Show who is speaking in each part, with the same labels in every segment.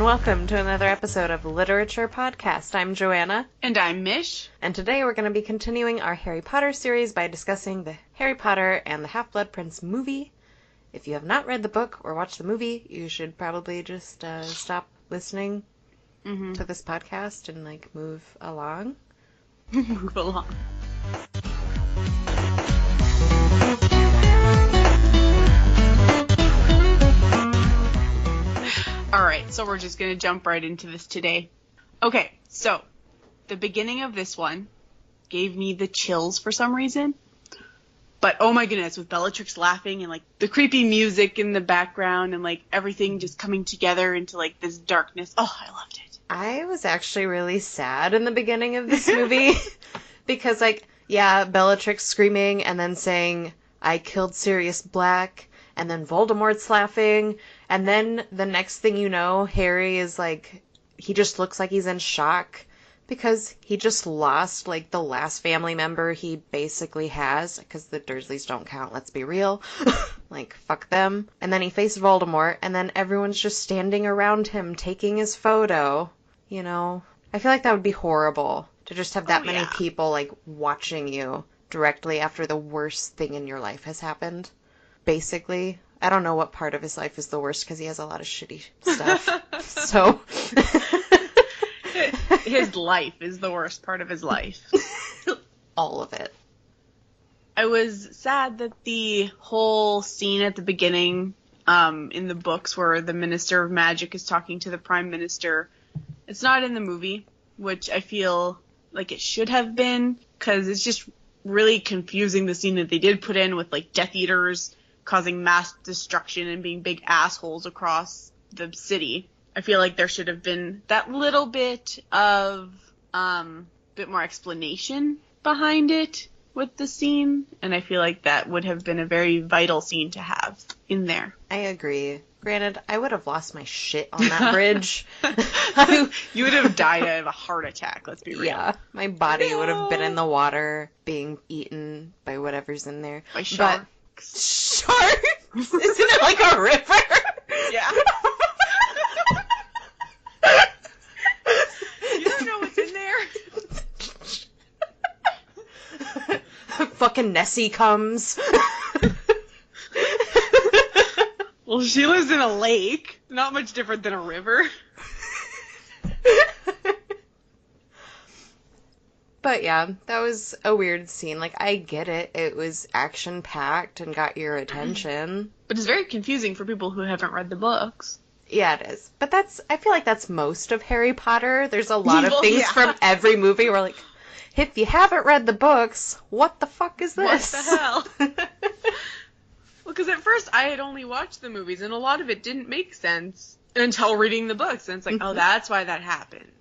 Speaker 1: welcome to another episode of Literature Podcast. I'm Joanna.
Speaker 2: And I'm Mich.
Speaker 1: And today we're going to be continuing our Harry Potter series by discussing the Harry Potter and the Half-Blood Prince movie. If you have not read the book or watched the movie, you should probably just stop listening to this podcast and, move along.
Speaker 2: Move along. Alright, so we're just going to jump right into this today. Okay, so the beginning of this one gave me the chills for some reason. But oh my goodness, with Bellatrix laughing and the creepy music in the background and everything just coming together into this darkness. Oh, I loved it.
Speaker 1: I was actually really sad in the beginning of this movie because Bellatrix screaming and then saying, "I killed Sirius Black," and then Voldemort's laughing, and then the next thing you know, Harry is he just looks like he's in shock because he just lost the last family member he basically has, because the Dursleys don't count, let's be real. Fuck them. And then he faced Voldemort, and then everyone's just standing around him taking his photo. You know, I feel like that would be horrible to just have that many people watching you directly after the worst thing in your life has happened. Basically, I don't know what part of his life is the worst because he has a lot of shitty stuff. So
Speaker 2: his life is the worst part of his life.
Speaker 1: All of it.
Speaker 2: I was sad that the whole scene at the beginning in the books where the Minister of Magic is talking to the Prime Minister, it's not in the movie, which I feel like it should have been, because it's just really confusing, the scene that they did put in with Death Eaters causing mass destruction and being big assholes across the city. I feel like there should have been that little bit of bit more explanation behind it with the scene, and I feel like that would have been a very vital scene to have in there.
Speaker 1: I agree. Granted, I would have lost my shit on that bridge.
Speaker 2: You would have died of a heart attack, let's be real.
Speaker 1: Yeah, my body would have been in the water, being eaten by whatever's in there.
Speaker 2: By sharks.
Speaker 1: Sharks? Isn't it like a river?
Speaker 2: Yeah. You don't know what's in there?
Speaker 1: Fucking Nessie comes.
Speaker 2: Well, she lives in a lake. Not much different than a river.
Speaker 1: But yeah, that was a weird scene. I get it. It was action-packed and got your attention.
Speaker 2: But it's very confusing for people who haven't read the books.
Speaker 1: Yeah, it is. But I feel like that's most of Harry Potter. There's a lot of things from every movie where if you haven't read the books, what the fuck is this?
Speaker 2: What the hell? Well, because at first I had only watched the movies, and a lot of it didn't make sense until reading the books. And it's oh, that's why that happened.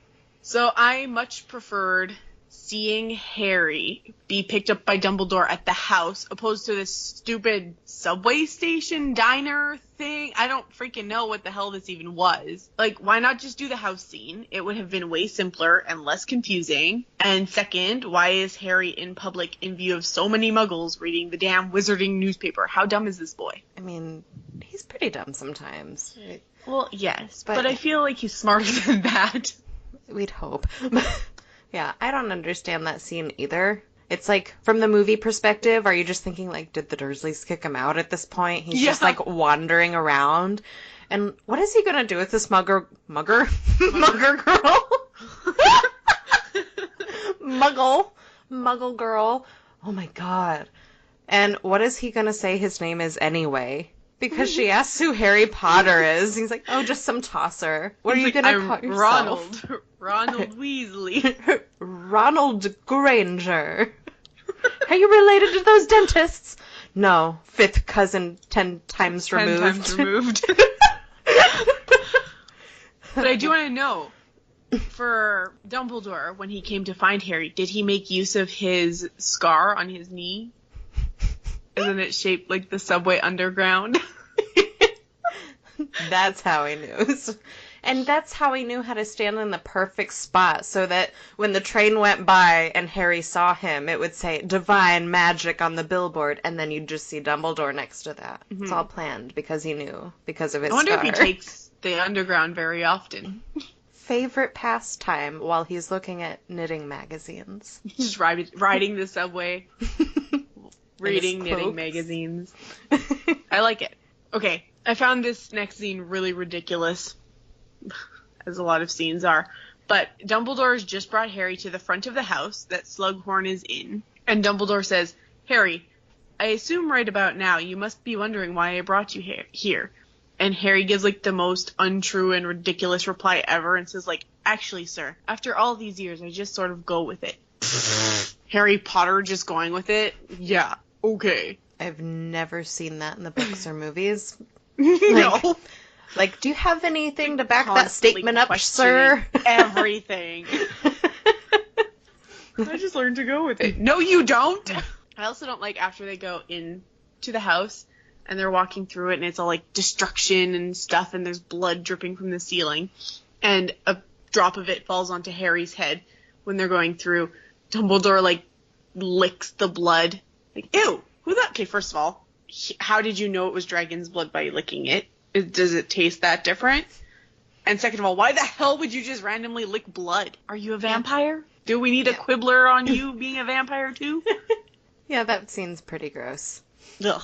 Speaker 2: So I much preferred seeing Harry be picked up by Dumbledore at the house, opposed to this stupid subway station diner thing. I don't freaking know what the hell this even was. Why not just do the house scene? It would have been way simpler and less confusing. And second, why is Harry in public in view of so many muggles reading the damn wizarding newspaper? How dumb is this boy?
Speaker 1: I mean, he's pretty dumb sometimes.
Speaker 2: Well, yes, but I feel like he's smarter than that.
Speaker 1: We'd hope. Yeah, I don't understand that scene either. It's from the movie perspective, are you just thinking, did the Dursleys kick him out at this point? He's just, wandering around. And what is he gonna do with this mugger girl? Muggle girl. Oh my god. And what is he gonna say his name is anyway? Because she asks who Harry Potter is. He's oh, just some tosser. What are you gonna call yourself?
Speaker 2: Ronald Weasley.
Speaker 1: Ronald Granger. Are you related to those dentists? No. 5th cousin 10 times removed.
Speaker 2: 10 times removed. But I do want to know, for Dumbledore, when he came to find Harry, did he make use of his scar on his knee? Isn't it shaped like the subway underground?
Speaker 1: That's how he knew. And that's how he knew how to stand in the perfect spot, so that when the train went by and Harry saw him, it would say Divine Magic on the billboard, and then you'd just see Dumbledore next to that. Mm-hmm. It's all planned because he knew, because of his
Speaker 2: I wonder
Speaker 1: star.
Speaker 2: if he takes the underground very often.
Speaker 1: Favorite pastime while he's looking at knitting magazines.
Speaker 2: Just riding the subway, reading knitting magazines. I like it. Okay, I found this next scene really ridiculous, as a lot of scenes are. But Dumbledore has just brought Harry to the front of the house that Slughorn is in. And Dumbledore says, Harry, I assume right about now you must be wondering why I brought you here. And Harry gives, like, the most untrue and ridiculous reply ever and says, like, actually, sir, after all these years, I just sort of go with it. Harry Potter just going with it? Yeah, okay.
Speaker 1: I've never seen that in the books or movies.
Speaker 2: No.
Speaker 1: Like, do you have anything to back that statement up, sir?
Speaker 2: Everything. I just learned to go with it. No, you don't! I also don't like after they go into the house and they're walking through it and it's all like destruction and stuff and there's blood dripping from the ceiling and a drop of it falls onto Harry's head when they're going through. Dumbledore, like, licks the blood. Like, ew! Who that? Okay, first of all, how did you know it was dragon's blood by licking it? Does it taste that different? And second of all, why the hell would you just randomly lick blood? Are you a vampire? Do we need a quibbler on you being a vampire too?
Speaker 1: Yeah, that scene's pretty gross.
Speaker 2: Ugh.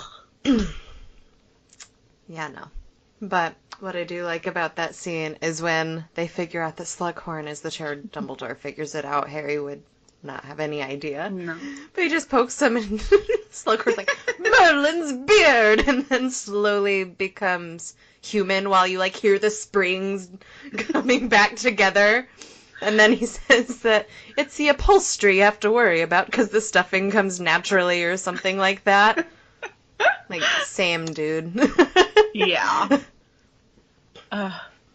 Speaker 1: Yeah, no. But what I do like about that scene is when they figure out that Slughorn is the chair. Dumbledore figures it out. Harry would not have any idea.
Speaker 2: No.
Speaker 1: But he just pokes him and Slughorn's like, Merlin's beard! And then slowly becomes human while you, like, hear the springs coming back together. And then he says that it's the upholstery you have to worry about because the stuffing comes naturally or something like that. Like, same, dude.
Speaker 2: Yeah.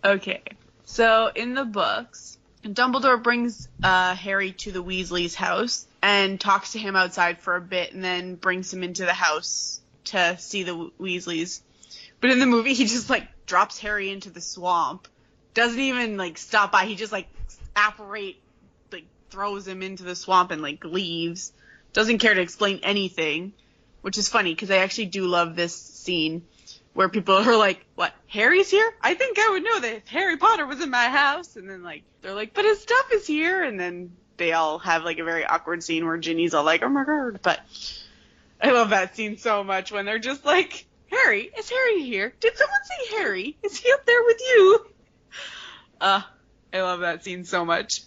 Speaker 2: Okay. So, in the books, Dumbledore brings Harry to the Weasleys' house and talks to him outside for a bit and then brings him into the house to see the Weasleys. But in the movie, he just, like, drops Harry into the swamp. Doesn't even, like, stop by. He just, like, throws him into the swamp and, like, leaves. Doesn't care to explain anything, which is funny because I actually do love this scene where people are like, what, Harry's here? I think I would know that if Harry Potter was in my house. And then, like, they're like, but his stuff is here. And then they all have, like, a very awkward scene where Ginny's all like, oh my god. But I love that scene so much when they're just like, Harry, is Harry here? Did someone say Harry? Is he up there with you? I love that scene so much.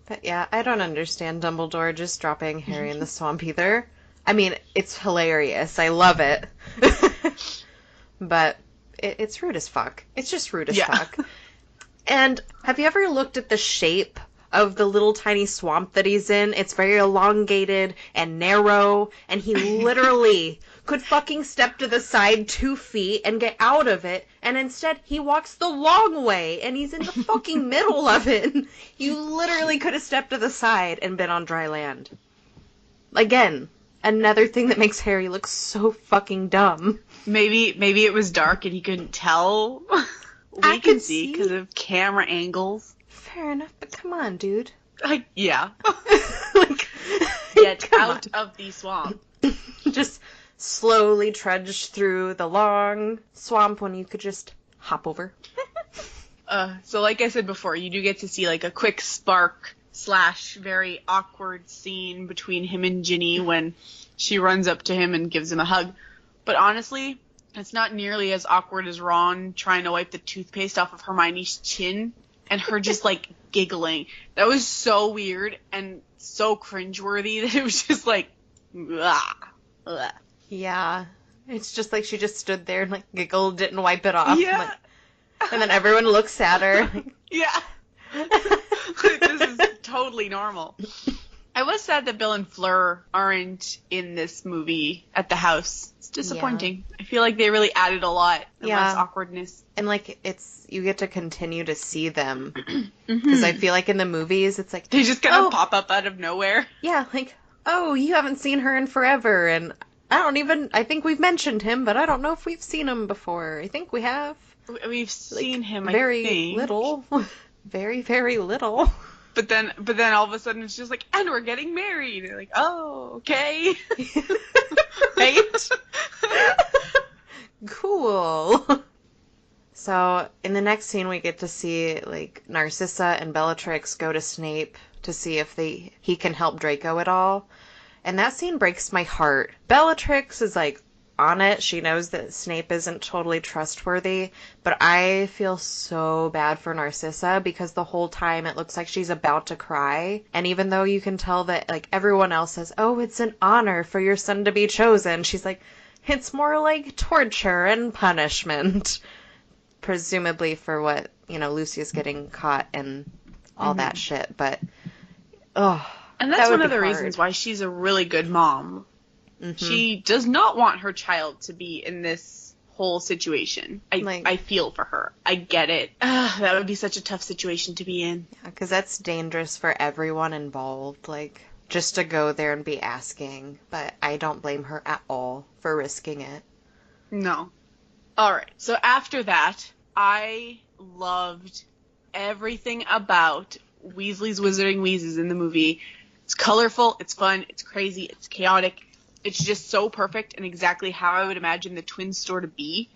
Speaker 1: But yeah, I don't understand Dumbledore just dropping Harry in the swamp either. I mean, it's hilarious. I love it. But it's rude as fuck. It's just rude as fuck. And have you ever looked at the shape of the little tiny swamp that he's in? It's very elongated and narrow, and he literally could fucking step to the side 2 feet and get out of it, and instead he walks the long way, and he's in the fucking middle of it. You literally could have stepped to the side and been on dry land. Again, another thing that makes Harry look so fucking dumb.
Speaker 2: Maybe it was dark and he couldn't tell. We can see because of camera angles.
Speaker 1: Fair enough, but come on, dude.
Speaker 2: Yeah.
Speaker 1: Like,
Speaker 2: get out of the swamp.
Speaker 1: Just slowly trudge through the long swamp when you could just hop over.
Speaker 2: So like I said before, you do get to see like a quick spark / very awkward scene between him and Ginny when she runs up to him and gives him a hug. But honestly, it's not nearly as awkward as Ron trying to wipe the toothpaste off of Hermione's chin and her just like giggling. That was so weird and so cringeworthy that it was just like, ugh.
Speaker 1: Yeah. It's just like she just stood there and like giggled, didn't wipe it off.
Speaker 2: Yeah.
Speaker 1: Like, and then everyone looks at her. Like,
Speaker 2: yeah. This is totally normal. I was sad that Bill and Fleur aren't in this movie at the house. It's disappointing. Yeah. I feel like they really added a lot and less awkwardness.
Speaker 1: And like you get to continue to see them. Because I feel like in the movies it's like
Speaker 2: they just kind of pop up out of nowhere.
Speaker 1: Yeah, like, oh, you haven't seen her in forever, and I think we've mentioned him, but I don't know if we've seen him before. I think we have.
Speaker 2: We've seen him, I
Speaker 1: very
Speaker 2: think.
Speaker 1: little. Very, very little.
Speaker 2: But then all of a sudden it's just like, and we're getting married. You're like, oh, okay.
Speaker 1: Right? Cool. So, in the next scene, we get to see, like, Narcissa and Bellatrix go to Snape to see if he can help Draco at all. And that scene breaks my heart. Bellatrix is, like, on it. She knows that Snape isn't totally trustworthy. But I feel so bad for Narcissa because the whole time it looks like she's about to cry. And even though you can tell that, like, everyone else says, oh, it's an honor for your son to be chosen, she's like, it's more like torture and punishment. Presumably for what, Lucius getting caught and all that shit. But,
Speaker 2: and that's one of the reasons why she's a really good mom. Mm-hmm. She does not want her child to be in this whole situation. I feel for her. I get it. That would be such a tough situation to be in.
Speaker 1: Yeah, because that's dangerous for everyone involved. Like, just to go there and be asking. But I don't blame her at all for risking it.
Speaker 2: No. Alright, so after that, I loved everything about Weasley's Wizarding Wheezes in the movie. It's colorful, it's fun, it's crazy, it's chaotic. It's just so perfect and exactly how I would imagine the twin store to be.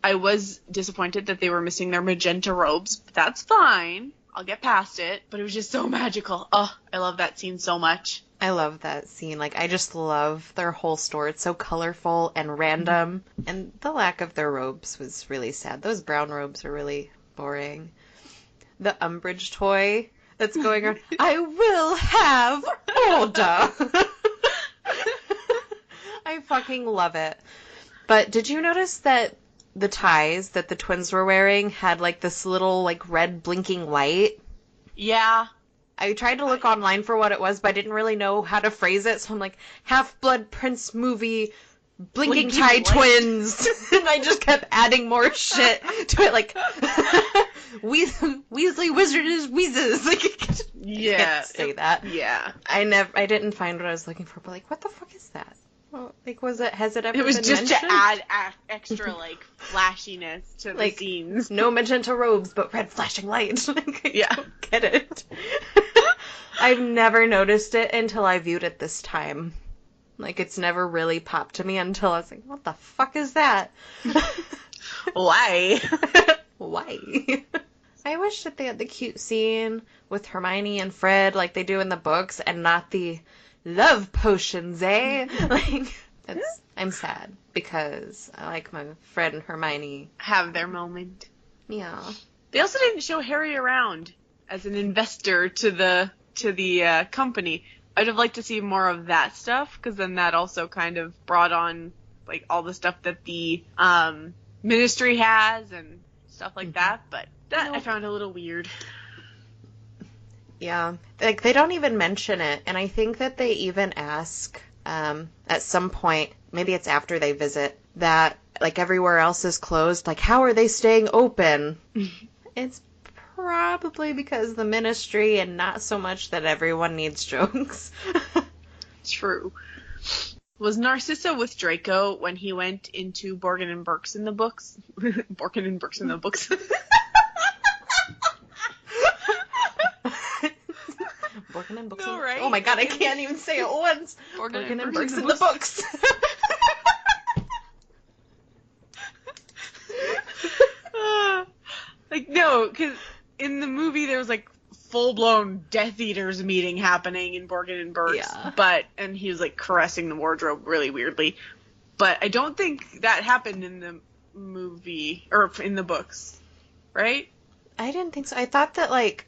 Speaker 2: I was disappointed that they were missing their magenta robes, but that's fine. I'll get past it. But it was just so magical. Oh, I love that scene so much.
Speaker 1: I love that scene. Like, I just love their whole store. It's so colorful and random. And the lack of their robes was really sad. Those brown robes are really boring. The Umbridge toy that's going around, I will have order. I fucking love it. But did you notice that the ties that the twins were wearing had, like, this little, like, red blinking light?
Speaker 2: Yeah.
Speaker 1: I tried to look online for what it was, but I didn't really know how to phrase it, so I'm like, Half-Blood Prince movie, blinking tie light. Twins. And I just kept adding more shit to it, like, Weasley Wizard is Wheezes. Like,
Speaker 2: yeah.
Speaker 1: I can't say that.
Speaker 2: Yeah.
Speaker 1: I didn't find what I was looking for, but, like, what the fuck is that? Well, like, has it ever been mentioned?
Speaker 2: It was just to add extra, like, flashiness to the scenes.
Speaker 1: No magenta robes, but red flashing lights. Like, I don't get it. I've never noticed it until I viewed it this time. Like, it's never really popped to me until I was like, what the fuck is that?
Speaker 2: Why?
Speaker 1: Why? I wish that they had the cute scene with Hermione and Fred like they do in the books and not the love potions, eh? Like, I'm sad because I like my Fred and Hermione.
Speaker 2: Have their moment.
Speaker 1: Yeah.
Speaker 2: They also didn't show Harry around as an investor to the company. I'd have liked to see more of that stuff, because then that also kind of brought on, like, all the stuff that the ministry has and stuff like that, but that I found a little weird.
Speaker 1: Yeah, like, they don't even mention it, and I think that they even ask, at some point, maybe it's after they visit, that, like, everywhere else is closed, like, how are they staying open? It's probably because the ministry and not so much that everyone needs jokes.
Speaker 2: True. Was Narcissa with Draco when he went into Borgin and Burkes in the books? Borgin and Burkes in the books.
Speaker 1: Borgin and Burkes.
Speaker 2: No, right?
Speaker 1: Oh my god, I can't even say it once. Borgin and Burkes in the books.
Speaker 2: Like, no, because in the movie there was, like, full-blown Death Eaters meeting happening in Borgin and Burkes. Yeah. And he was, like, caressing the wardrobe really weirdly. But I don't think that happened in the movie, or in the books. Right?
Speaker 1: I didn't think so. I thought that, like,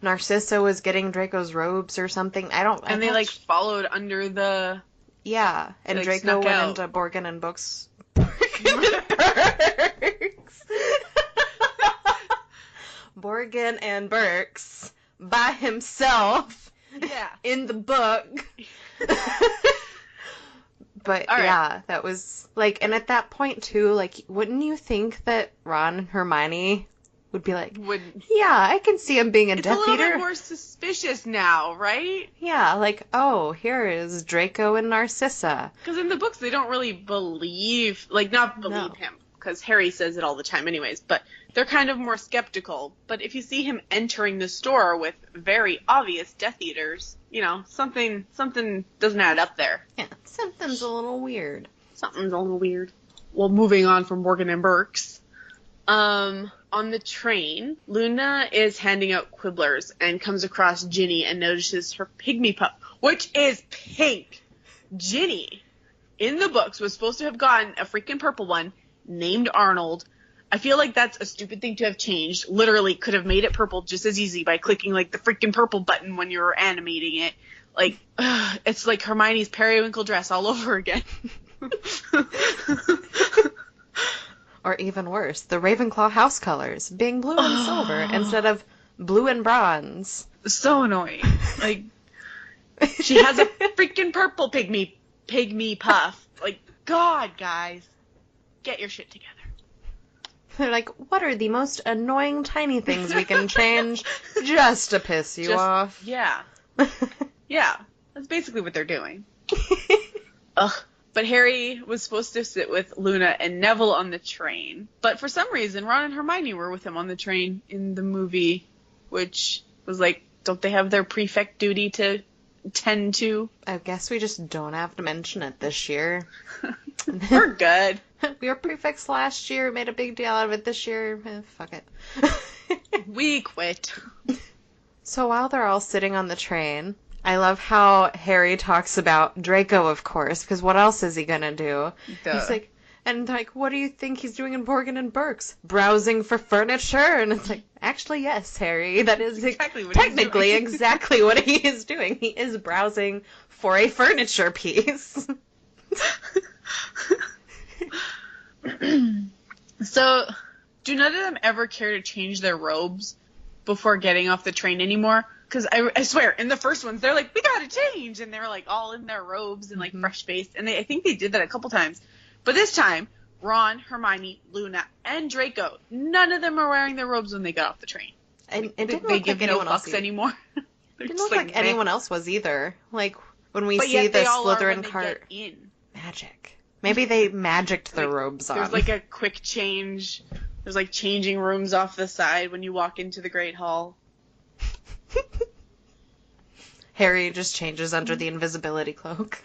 Speaker 1: Narcissa was getting Draco's robes or something.
Speaker 2: And they, like, followed under the...
Speaker 1: Yeah, and
Speaker 2: like,
Speaker 1: Draco went
Speaker 2: out.
Speaker 1: into Borgin and Burkes. Borgin and Burkes. Borgin and Burkes by himself.
Speaker 2: Yeah.
Speaker 1: In the book. But right. Yeah, that was like, and at that point too, like, wouldn't you think that Ron and Hermione would be like, yeah, I can see him being a Death Eater.
Speaker 2: It's a little bit more suspicious now, right?
Speaker 1: Yeah, like, oh, here is Draco and Narcissa.
Speaker 2: Because in the books they don't really believe, like, not believe him. because Harry says it all the time anyways, but they're kind of more skeptical. But if you see him entering the store with very obvious Death Eaters, something doesn't add up there.
Speaker 1: Yeah, something's a little weird.
Speaker 2: Well, moving on from Borgin and Burkes. On the train, Luna is handing out Quibblers and comes across Ginny and notices her pygmy pup, which is pink. Ginny, in the books, was supposed to have gotten a freaking purple one named Arnold. I feel like that's a stupid thing to have changed. Literally could have made it purple just as easy by clicking the freaking purple button when you were animating it. It's like Hermione's periwinkle dress all over again.
Speaker 1: Or even worse, the Ravenclaw house colors being blue and silver instead of blue and bronze.
Speaker 2: So annoying. She has a freaking purple pygmy puff. God, guys, get your shit together.
Speaker 1: They're like, what are the most annoying tiny things we can change just to piss you off?
Speaker 2: Yeah. Yeah, that's basically what they're doing. Ugh. But Harry was supposed to sit with Luna and Neville on the train. But for some reason, Ron and Hermione were with him on the train in the movie, which was don't they have their prefect duty to tend to?
Speaker 1: I guess we just don't have to mention it this year.
Speaker 2: We're good.
Speaker 1: We were prefects last year, made a big deal out of it this year. Fuck it.
Speaker 2: We quit.
Speaker 1: So while they're all sitting on the train, I love how Harry talks about Draco, of course, because what else is he gonna do?
Speaker 2: Duh.
Speaker 1: He's what do you think he's doing in Borgin and Burkes? Browsing for furniture? And it's actually, yes, Harry, that is
Speaker 2: exactly what
Speaker 1: technically exactly what he is doing. He is browsing for a furniture piece.
Speaker 2: So, do none of them ever care to change their robes before getting off the train anymore? Because I swear, in the first ones, they're we gotta change! And they're all in their robes and fresh-faced. And I think they did that a couple times. But this time, Ron, Hermione, Luna, and Draco, none of them are wearing their robes when they got off the train.
Speaker 1: And it didn't
Speaker 2: they
Speaker 1: look
Speaker 2: give
Speaker 1: like
Speaker 2: no
Speaker 1: anyone else
Speaker 2: fucks anymore.
Speaker 1: It didn't look like anyone else was either. When we
Speaker 2: but
Speaker 1: see
Speaker 2: yet
Speaker 1: the
Speaker 2: they all are
Speaker 1: Slytherin
Speaker 2: when they
Speaker 1: cart.
Speaker 2: get in.
Speaker 1: Magic. Maybe they magicked their robes on.
Speaker 2: There's a quick change. There's changing rooms off the side when you walk into the Great Hall.
Speaker 1: Harry just changes under the invisibility cloak.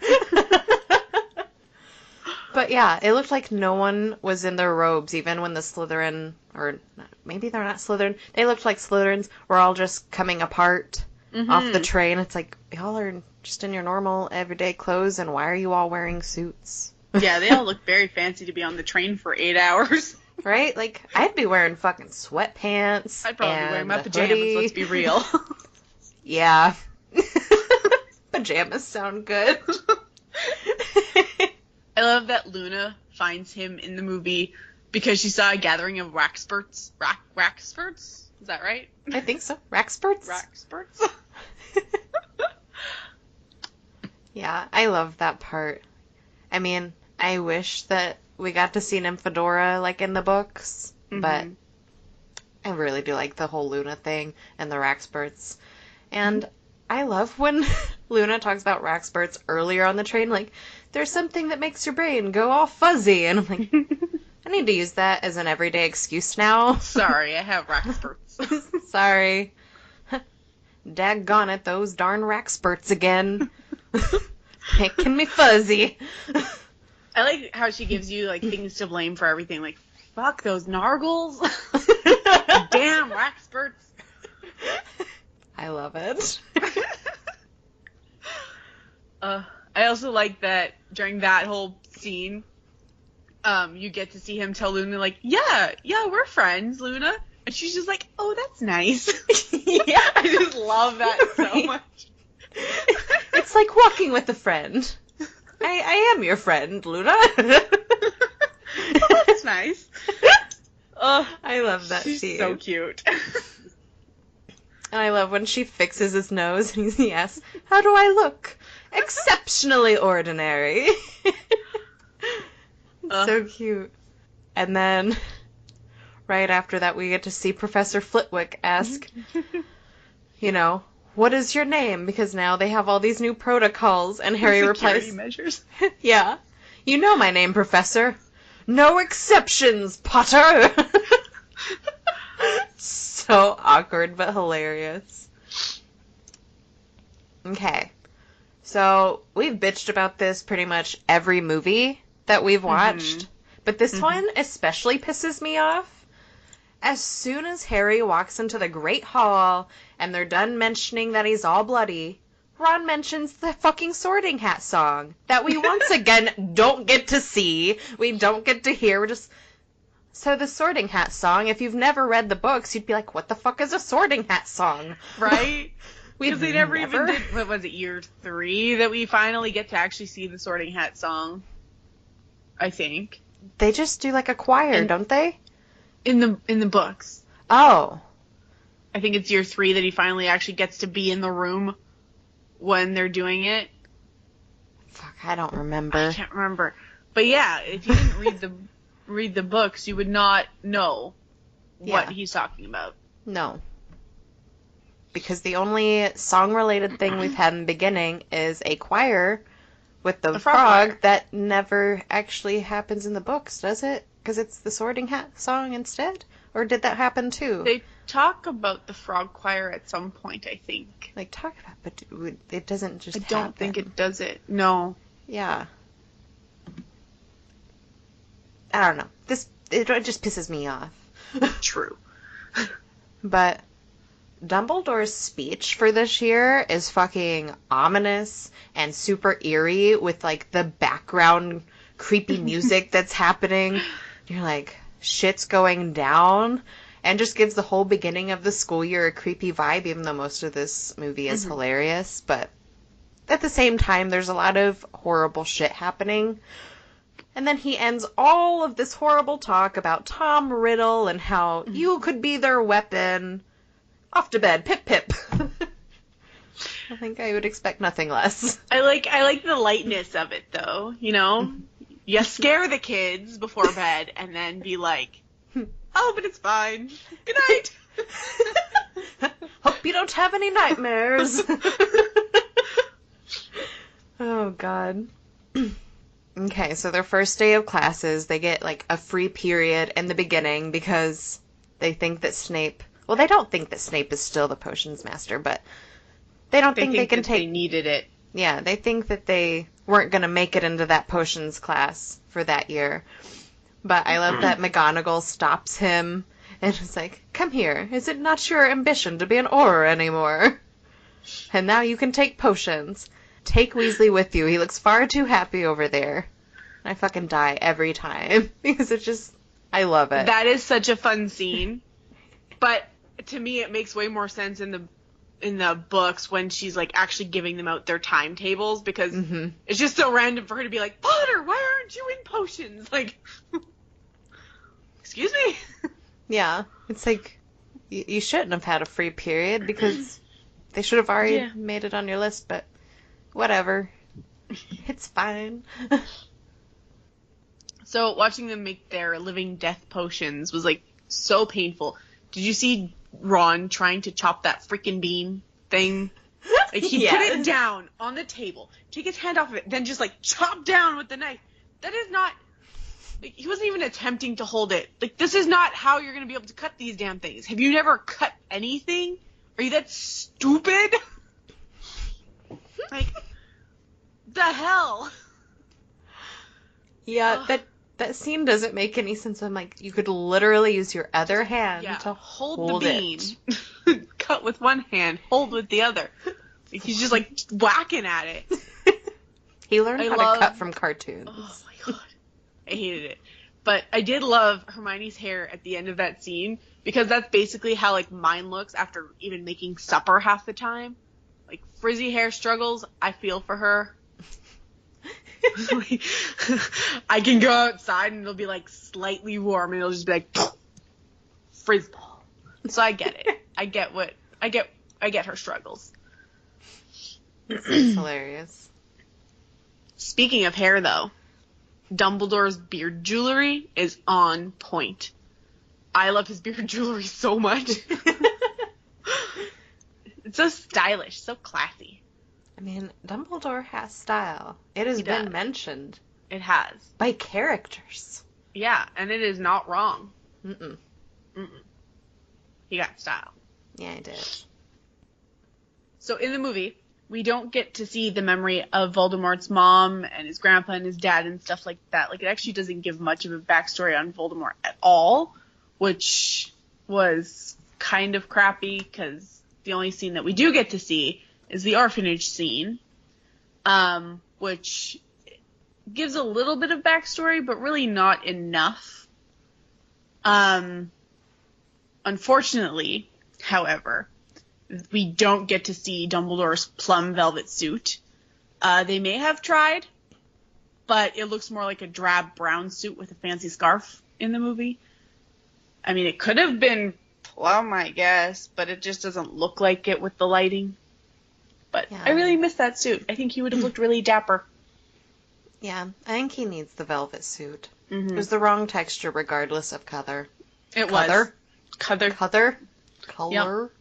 Speaker 1: But yeah, it looked like no one was in their robes, even when the Slytherin, or maybe they're not Slytherin, they looked like Slytherins were all just coming apart off the train. It's y'all are just in your normal, everyday clothes, and why are you all wearing suits?
Speaker 2: Yeah, they all look very fancy to be on the train for 8 hours.
Speaker 1: Right? I'd be wearing fucking sweatpants.
Speaker 2: I'd probably be wearing my pajamas,
Speaker 1: hoodie.
Speaker 2: let's be real.
Speaker 1: Yeah. Pajamas sound good.
Speaker 2: I love that Luna finds him in the movie because she saw a gathering of Rackspurts. Rackspurts? Is that right?
Speaker 1: I think so. Rackspurts?
Speaker 2: Rackspurts?
Speaker 1: Yeah, I love that part. I mean, I wish that we got to see Nymphadora in the books, but I really do like the whole Luna thing and the Rackspurts. And I love when Luna talks about Rackspurts earlier on the train, there's something that makes your brain go all fuzzy. And I'm I need to use that as an everyday excuse now.
Speaker 2: Sorry, I have Rackspurts.
Speaker 1: Sorry. Daggone it, those darn Rackspurts again. Making me fuzzy.
Speaker 2: I like how she gives you things to blame for everything. Fuck those Nargles. Damn Rackspurts.
Speaker 1: I love it.
Speaker 2: I also like that during that whole scene, you get to see him tell Luna, yeah, we're friends, Luna. And she's just oh, that's nice.
Speaker 1: Yeah.
Speaker 2: I just love that so much.
Speaker 1: It's like walking with a friend. I am your friend, Luna.
Speaker 2: Oh, that's nice.
Speaker 1: I love that
Speaker 2: she's
Speaker 1: scene.
Speaker 2: So cute.
Speaker 1: And I love when she fixes his nose and he asks, how do I look? Exceptionally ordinary. So cute. And then, right after that, we get to see Professor Flitwick ask, what is your name? Because now they have all these new protocols. And Harry replies,
Speaker 2: measures.
Speaker 1: Yeah. You know my name, Professor. No exceptions, Potter! So awkward, but hilarious. Okay. So, we've bitched about this pretty much every movie that we've watched. But this one especially pisses me off. As soon as Harry walks into the Great Hall and they're done mentioning that he's all bloody, Ron mentions the fucking Sorting Hat song that we once again don't get to see. We don't get to hear. We're just... So the Sorting Hat song, if you've never read the books, you'd be like, what the fuck is a Sorting Hat song?
Speaker 2: Right? Because they never even did, what was it, year 3 that we finally get to actually see the Sorting Hat song, I think.
Speaker 1: They just do like a choir, don't they?
Speaker 2: In the books.
Speaker 1: Oh.
Speaker 2: I think it's year 3 that he finally actually gets to be in the room when they're doing it.
Speaker 1: Fuck, I don't remember.
Speaker 2: I can't remember. But yeah, if you didn't read the books, you would not know what he's talking about.
Speaker 1: No. Because the only song-related thing we've had in the beginning is a choir with the frog that never actually happens in the books, does it? Because it's the Sorting Hat song instead? Or did that happen too?
Speaker 2: They talk about the frog choir at some point, I think.
Speaker 1: Like, talk about it, but it doesn't just happen.
Speaker 2: I don't think it does it. No.
Speaker 1: Yeah. I don't know. It just pisses me off.
Speaker 2: True.
Speaker 1: But Dumbledore's speech for this year is fucking ominous and super eerie with, like, the background creepy music that's happening. You're like, shit's going down. And just gives the whole beginning of the school year a creepy vibe, even though most of this movie is hilarious. But at the same time, there's a lot of horrible shit happening. And then he ends all of this horrible talk about Tom Riddle and how you could be their weapon. Off to bed, Pip-Pip. I think I would expect nothing less.
Speaker 2: I like the lightness of it, though, you know? You scare the kids before bed and then be like, oh, but it's fine. Good night.
Speaker 1: Hope you don't have any nightmares. Oh, God. Okay, so their first day of classes, they get, like, a free period in the beginning because they think that Snape... Well, they don't think that Snape is still the potions master, but they don't think they can take...
Speaker 2: They needed it.
Speaker 1: Yeah, they think that they weren't going to make it into that potions class for that year. But I love that McGonagall stops him and is like, come here, is it not your ambition to be an Auror anymore? And now you can take potions. Take Weasley with you. He looks far too happy over there. I fucking die every time because it's just... I love it.
Speaker 2: That is such a fun scene. But to me, it makes way more sense in the books when she's, like, actually giving them out their timetables, because it's just so random for her to be like, Potter, why aren't you in potions? Like, excuse me?
Speaker 1: Yeah. It's like, you shouldn't have had a free period because they should have already made it on your list, but whatever. It's fine.
Speaker 2: So watching them make their living death potions was, like, so painful. Did you see Ron trying to chop that freaking bean thing? Like, he put it down on the table, take his hand off of it, then just, like, chop down with the knife. That is not... Like, he wasn't even attempting to hold it. Like, this is not how you're going to be able to cut these damn things. Have you never cut anything? Are you that stupid? Like, the hell?
Speaker 1: Yeah, that scene doesn't make any sense. I'm like, you could literally use your other hand to hold
Speaker 2: the bean. Cut with one hand, hold with the other. He's just, like, whacking at it.
Speaker 1: He learned how to cut from cartoons.
Speaker 2: Oh, my God. I hated it. But I did love Hermione's hair at the end of that scene, because that's basically how, like, mine looks after even making supper half the time. Like, frizzy hair struggles, I feel for her. I can go outside and it'll be, like, slightly warm and it'll just be like frizz ball. So I get it. I get her struggles.
Speaker 1: It's hilarious.
Speaker 2: Speaking of hair, though, Dumbledore's beard jewelry is on point. I love his beard jewelry so much. It's so stylish, so classy.
Speaker 1: I mean, Dumbledore has style. It has been mentioned.
Speaker 2: It has.
Speaker 1: By characters.
Speaker 2: Yeah, and it is not wrong.
Speaker 1: Mm-mm.
Speaker 2: Mm-mm. He got style.
Speaker 1: Yeah, I did.
Speaker 2: So in the movie, we don't get to see the memory of Voldemort's mom and his grandpa and his dad and stuff like that. Like, it actually doesn't give much of a backstory on Voldemort at all, which was kind of crappy because the only scene that we do get to see is the orphanage scene, which gives a little bit of backstory, but really not enough. Unfortunately, however, we don't get to see Dumbledore's plum velvet suit. They may have tried, but it looks more like a drab brown suit with a fancy scarf in the movie. I mean, it could have been plum, I guess, but it just doesn't look like it with the lighting. But
Speaker 1: Yeah.
Speaker 2: I really miss that suit. I think he would have looked really dapper.
Speaker 1: Yeah, I think he needs the velvet suit.
Speaker 2: Mm-hmm.
Speaker 1: It was the wrong texture regardless of color.
Speaker 2: It was. Color.
Speaker 1: Color.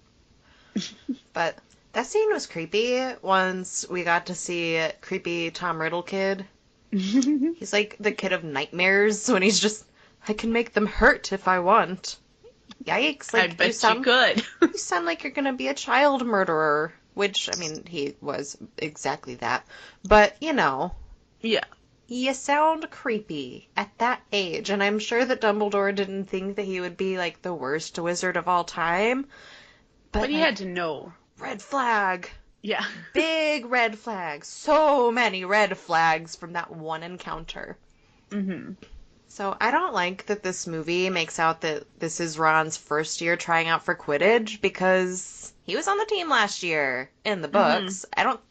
Speaker 1: But that scene was creepy once we got to see creepy Tom Riddle kid. He's like the kid of nightmares when he's just, I can make them hurt if I want. Yikes. Like,
Speaker 2: I bet you could.
Speaker 1: You sound like you're gonna be a child murderer. Which, I mean, he was exactly that. But, you know.
Speaker 2: Yeah.
Speaker 1: You sound creepy at that age, and I'm sure that Dumbledore didn't think that he would be, like, the worst wizard of all time.
Speaker 2: But he had to know.
Speaker 1: Red flag.
Speaker 2: Yeah.
Speaker 1: Big red flag. So many red flags from that one encounter.
Speaker 2: Mm-hmm.
Speaker 1: So I don't like that this movie makes out that this is Ron's first year trying out for Quidditch, because he was on the team last year in the books.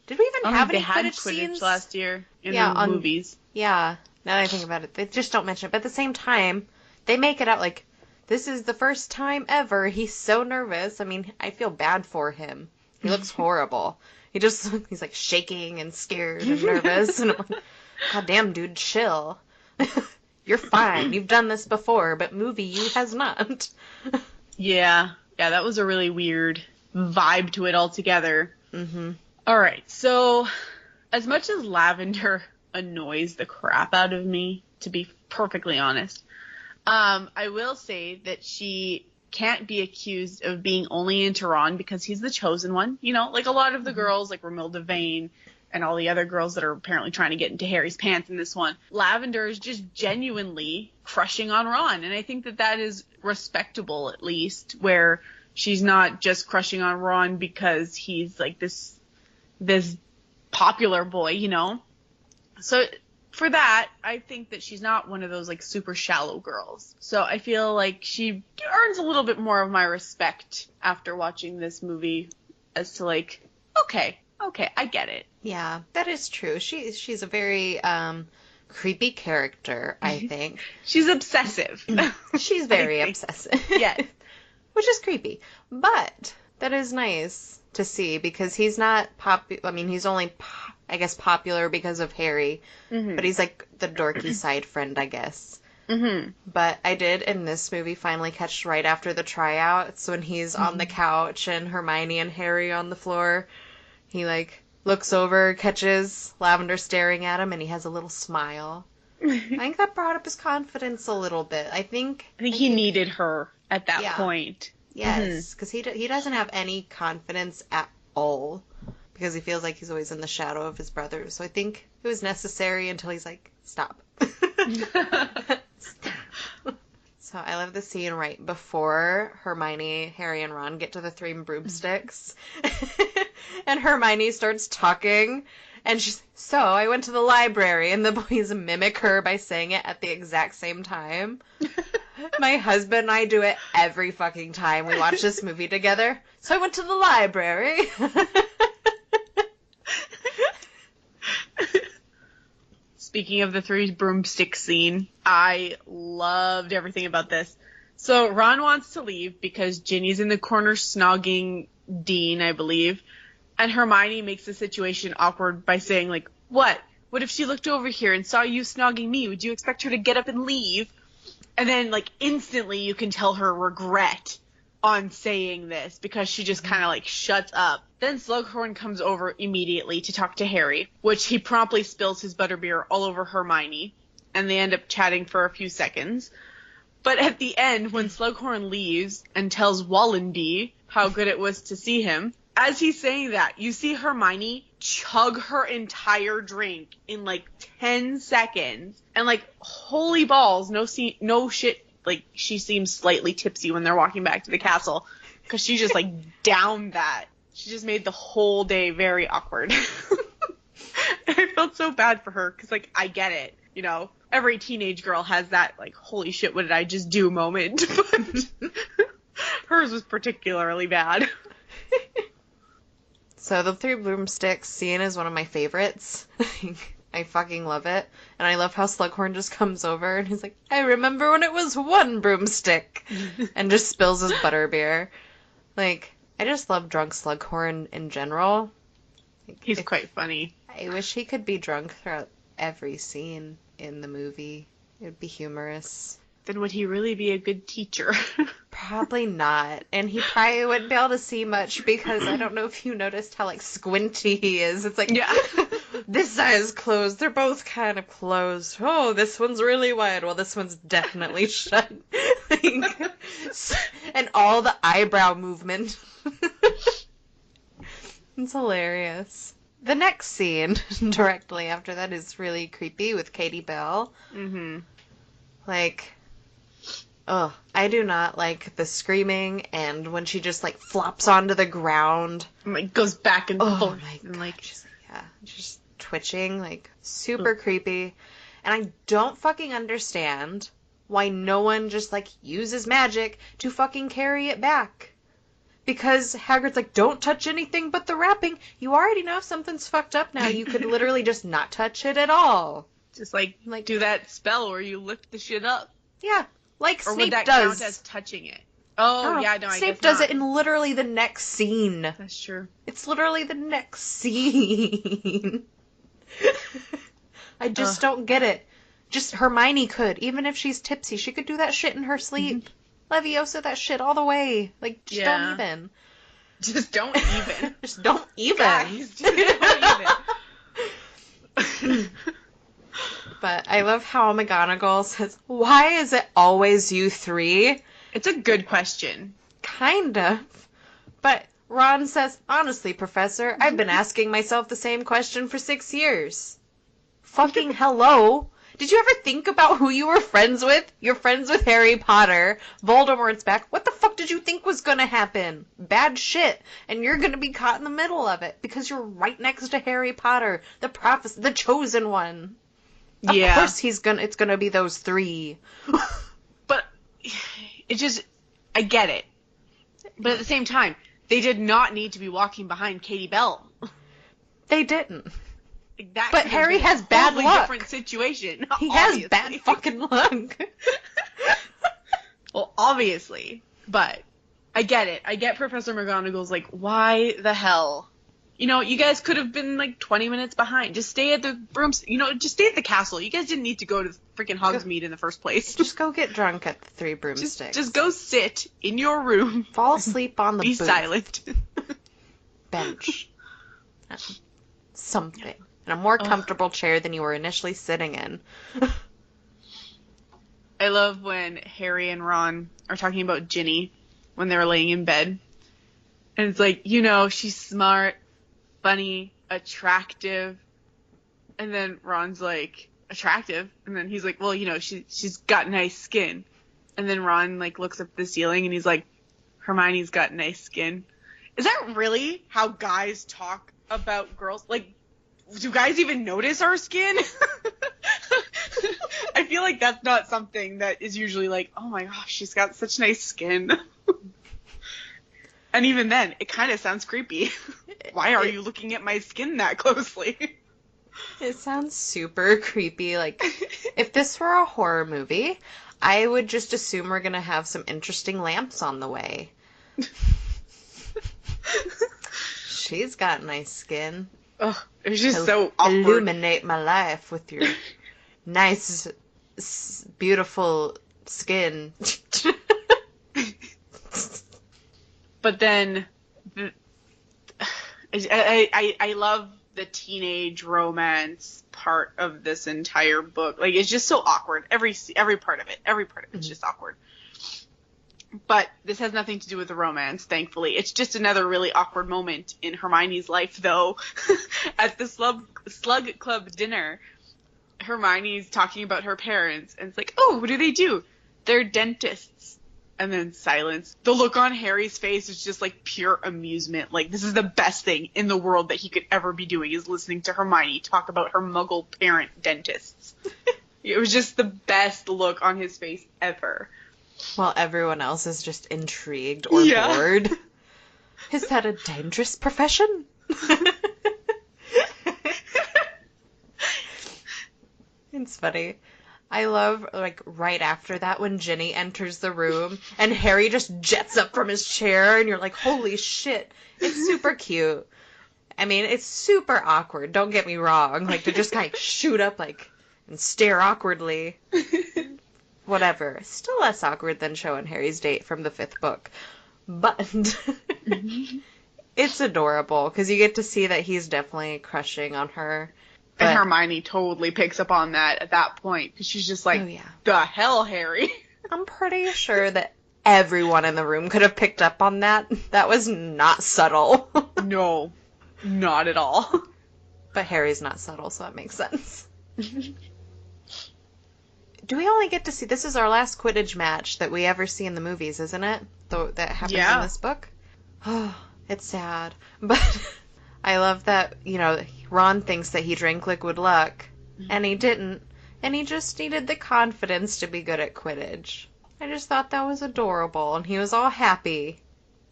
Speaker 1: Did we even have any Quidditch scenes
Speaker 2: last year in the movies?
Speaker 1: Yeah, now that I think about it, they just don't mention it. But at the same time, they make it out like, this is the first time ever. He's so nervous. I mean, I feel bad for him. He looks horrible. He's like shaking and scared and nervous. And I'm like, God damn, dude, chill. You're fine. You've done this before, but movie you has not.
Speaker 2: Yeah, that was a really weird vibe to it altogether.
Speaker 1: Mm-hmm.
Speaker 2: All right, so as much as Lavender annoys the crap out of me, to be perfectly honest, I will say that she can't be accused of being only into Ron because he's the chosen one. You know, like a lot of the girls, like Romilda Vane and all the other girls that are apparently trying to get into Harry's pants in this one. Lavender is just genuinely crushing on Ron, and I think that that is respectable, at least, where she's not just crushing on Ron because he's like this popular boy, you know? So for that, I think that she's not one of those like super shallow girls. So I feel like she earns a little bit more of my respect after watching this movie as to like, okay, I get it.
Speaker 1: Yeah, that is true. She's a very creepy character, I think.
Speaker 2: She's obsessive.
Speaker 1: She's very obsessive.
Speaker 2: Yes.
Speaker 1: Which is creepy. But that is nice to see because he's not I mean, he's only, I guess, popular because of Harry. Mm-hmm. But he's like the dorky side friend, I guess. Mm-hmm. But I did, in this movie, finally catch right after the tryouts when he's on the couch and Hermione and Harry on the floor. He, like, looks over, catches Lavender staring at him, and he has a little smile. I think that brought up his confidence a little bit. I think
Speaker 2: he needed her at that point.
Speaker 1: Yes, because he doesn't have any confidence at all because he feels like he's always in the shadow of his brother. So I think it was necessary until he's like, stop. So I love the scene right before Hermione, Harry, and Ron get to the three broomsticks. And Hermione starts talking. And she's so I went to the library. And the boys mimic her by saying it at the exact same time. My husband and I do it every fucking time we watch this movie together. So I went to the library.
Speaker 2: Speaking of the three broomstick scene, I loved everything about this. So Ron wants to leave because Ginny's in the corner snogging Dean, I believe. And Hermione makes the situation awkward by saying, like, what? What if she looked over here and saw you snogging me? Would you expect her to get up and leave? And then, like, instantly you can tell her regret on saying this because she just kind of, like, shuts up. Then Slughorn comes over immediately to talk to Harry, which he promptly spills his butterbeer all over Hermione. and they end up chatting for a few seconds. But at the end, when Slughorn leaves and tells Wallenby how good it was to see him, as he's saying that, you see Hermione chug her entire drink in like 10 seconds. And like, holy balls, no shit. Like, she seems slightly tipsy when they're walking back to the castle. Because she just like downed that. She just made the whole day very awkward. I felt so bad for her because, like, I get it. You know, every teenage girl has that, like, holy shit, what did I just do moment. But hers was particularly bad.
Speaker 1: So the Three Broomsticks scene is one of my favorites. I fucking love it. And I love how Slughorn just comes over and he's like, I remember when it was one broomstick. And just spills his butterbeer. Like, I just love drunk Slughorn in general. Like,
Speaker 2: He's quite funny.
Speaker 1: I wish he could be drunk throughout every scene in the movie. It would be humorous.
Speaker 2: Then would he really be a good teacher?
Speaker 1: Probably not. And he probably wouldn't be able to see much because I don't know if you noticed how, like, squinty he is. It's like,
Speaker 2: Yeah.
Speaker 1: This eye is closed. They're both kind of closed. Oh, this one's really wide. Well, this one's definitely shut. And all the eyebrow movement. It's hilarious. The next scene, directly after that, is really creepy with Katie Bell.
Speaker 2: Mm-hmm.
Speaker 1: Like, oh, I do not like the screaming and when she just, like, flops onto the ground.
Speaker 2: And, like, goes back and forth.
Speaker 1: Oh, my
Speaker 2: and,
Speaker 1: God.
Speaker 2: like,
Speaker 1: Just twitching, like, super creepy. And I don't fucking understand why no one just, like, uses magic to fucking carry it back. Because Hagrid's like, don't touch anything but the wrapping. You already know if something's fucked up now. You could literally just not touch it at all.
Speaker 2: just, like, do that spell where you lift the shit up.
Speaker 1: Yeah, like
Speaker 2: Or
Speaker 1: Snape
Speaker 2: would that
Speaker 1: does.
Speaker 2: count as touching it? Oh, yeah, no, I
Speaker 1: Snape
Speaker 2: guess
Speaker 1: does
Speaker 2: not.
Speaker 1: it in literally the next scene.
Speaker 2: That's true.
Speaker 1: It's literally the next scene. I just don't get it. Just Hermione could. Even if she's tipsy, she could do that shit in her sleep. Leviosa that shit all the way. Like, just don't even.
Speaker 2: Just don't even.
Speaker 1: Just don't even.
Speaker 2: Guys, just don't even.
Speaker 1: But I love how McGonagall says, why is it always you three?
Speaker 2: It's a good question.
Speaker 1: Kind of. But Ron says, honestly, Professor, I've been asking myself the same question for 6 years. Fucking hello. Did you ever think about who you were friends with? You're friends with Harry Potter. Voldemort's back. What the fuck did you think was gonna happen? Bad shit. And you're gonna be caught in the middle of it because you're right next to Harry Potter, the chosen one. Of course it's gonna be those three.
Speaker 2: But it just, I get it. But at the same time, they did not need to be walking behind Katie Bell.
Speaker 1: They didn't.
Speaker 2: That
Speaker 1: But Harry has bad
Speaker 2: totally
Speaker 1: luck.
Speaker 2: different situation.
Speaker 1: He
Speaker 2: obviously.
Speaker 1: has bad fucking luck.
Speaker 2: Well, obviously. But I get it. I get Professor McGonagall's like, why the hell? You know, you guys could have been like 20 minutes behind. Just stay at the just stay at the castle. You guys didn't need to go to freaking Hogsmeade in the first place.
Speaker 1: Just go get drunk at the Three Broomsticks.
Speaker 2: Just go sit in your room.
Speaker 1: Fall asleep on the
Speaker 2: Be
Speaker 1: booth.
Speaker 2: silent.
Speaker 1: Bench. Something. In a more comfortable chair than you were initially sitting in.
Speaker 2: I love when Harry and Ron are talking about Ginny when they were laying in bed. And it's like, you know, she's smart, funny, attractive. And then Ron's like, attractive? And then he's like, well, you know, she's got nice skin. And then Ron, like, looks up at the ceiling and he's like, Hermione's got nice skin. Is that really how guys talk about girls? Like, do guys even notice our skin? I feel like that's not something that is usually like, oh my gosh, she's got such nice skin. And even then, it kind of sounds creepy. Why are you looking at my skin that closely?
Speaker 1: It sounds super creepy. Like, if this were a horror movie, I would just assume we're gonna have some interesting lamps on the way. She's got nice skin.
Speaker 2: Ugh, it was just so awkward.
Speaker 1: Illuminate my life with your nice, beautiful skin.
Speaker 2: But then, I love the teenage romance part of this entire book. Like, it's just so awkward. Every part of it. Every part of it's just awkward. But this has nothing to do with the romance, thankfully. It's just another really awkward moment in Hermione's life, though. At the Slug Club dinner, Hermione's talking about her parents, and it's like, oh, what do? They're dentists. And then silence. The look on Harry's face is just, like, pure amusement. Like, this is the best thing in the world that he could ever be doing, is listening to Hermione talk about her muggle parent dentists. It was just the best look on his face ever.
Speaker 1: While everyone else is just intrigued or bored. Is that a dangerous profession? It's funny. I love, like, right after that when Ginny enters the room and Harry just jets up from his chair and you're like, holy shit. It's super cute. I mean, it's super awkward. Don't get me wrong. Like, to just, like, shoot up, like, and stare awkwardly. Whatever. Still less awkward than showing Harry's date from the 5th book. But it's adorable because you get to see that he's definitely crushing on her. But,
Speaker 2: and Hermione totally picks up on that at that point because she's just like, the hell, Harry?
Speaker 1: I'm pretty sure that everyone in the room could have picked up on that. That was not subtle.
Speaker 2: No, not at all.
Speaker 1: But Harry's not subtle, so that makes sense. Do we only get to see... This is our last Quidditch match that we ever see in the movies, isn't it? That happens in this book? Oh, it's sad. But I love that, you know, Ron thinks that he drank liquid luck, and he didn't. And he just needed the confidence to be good at Quidditch. I just thought that was adorable, and he was all happy.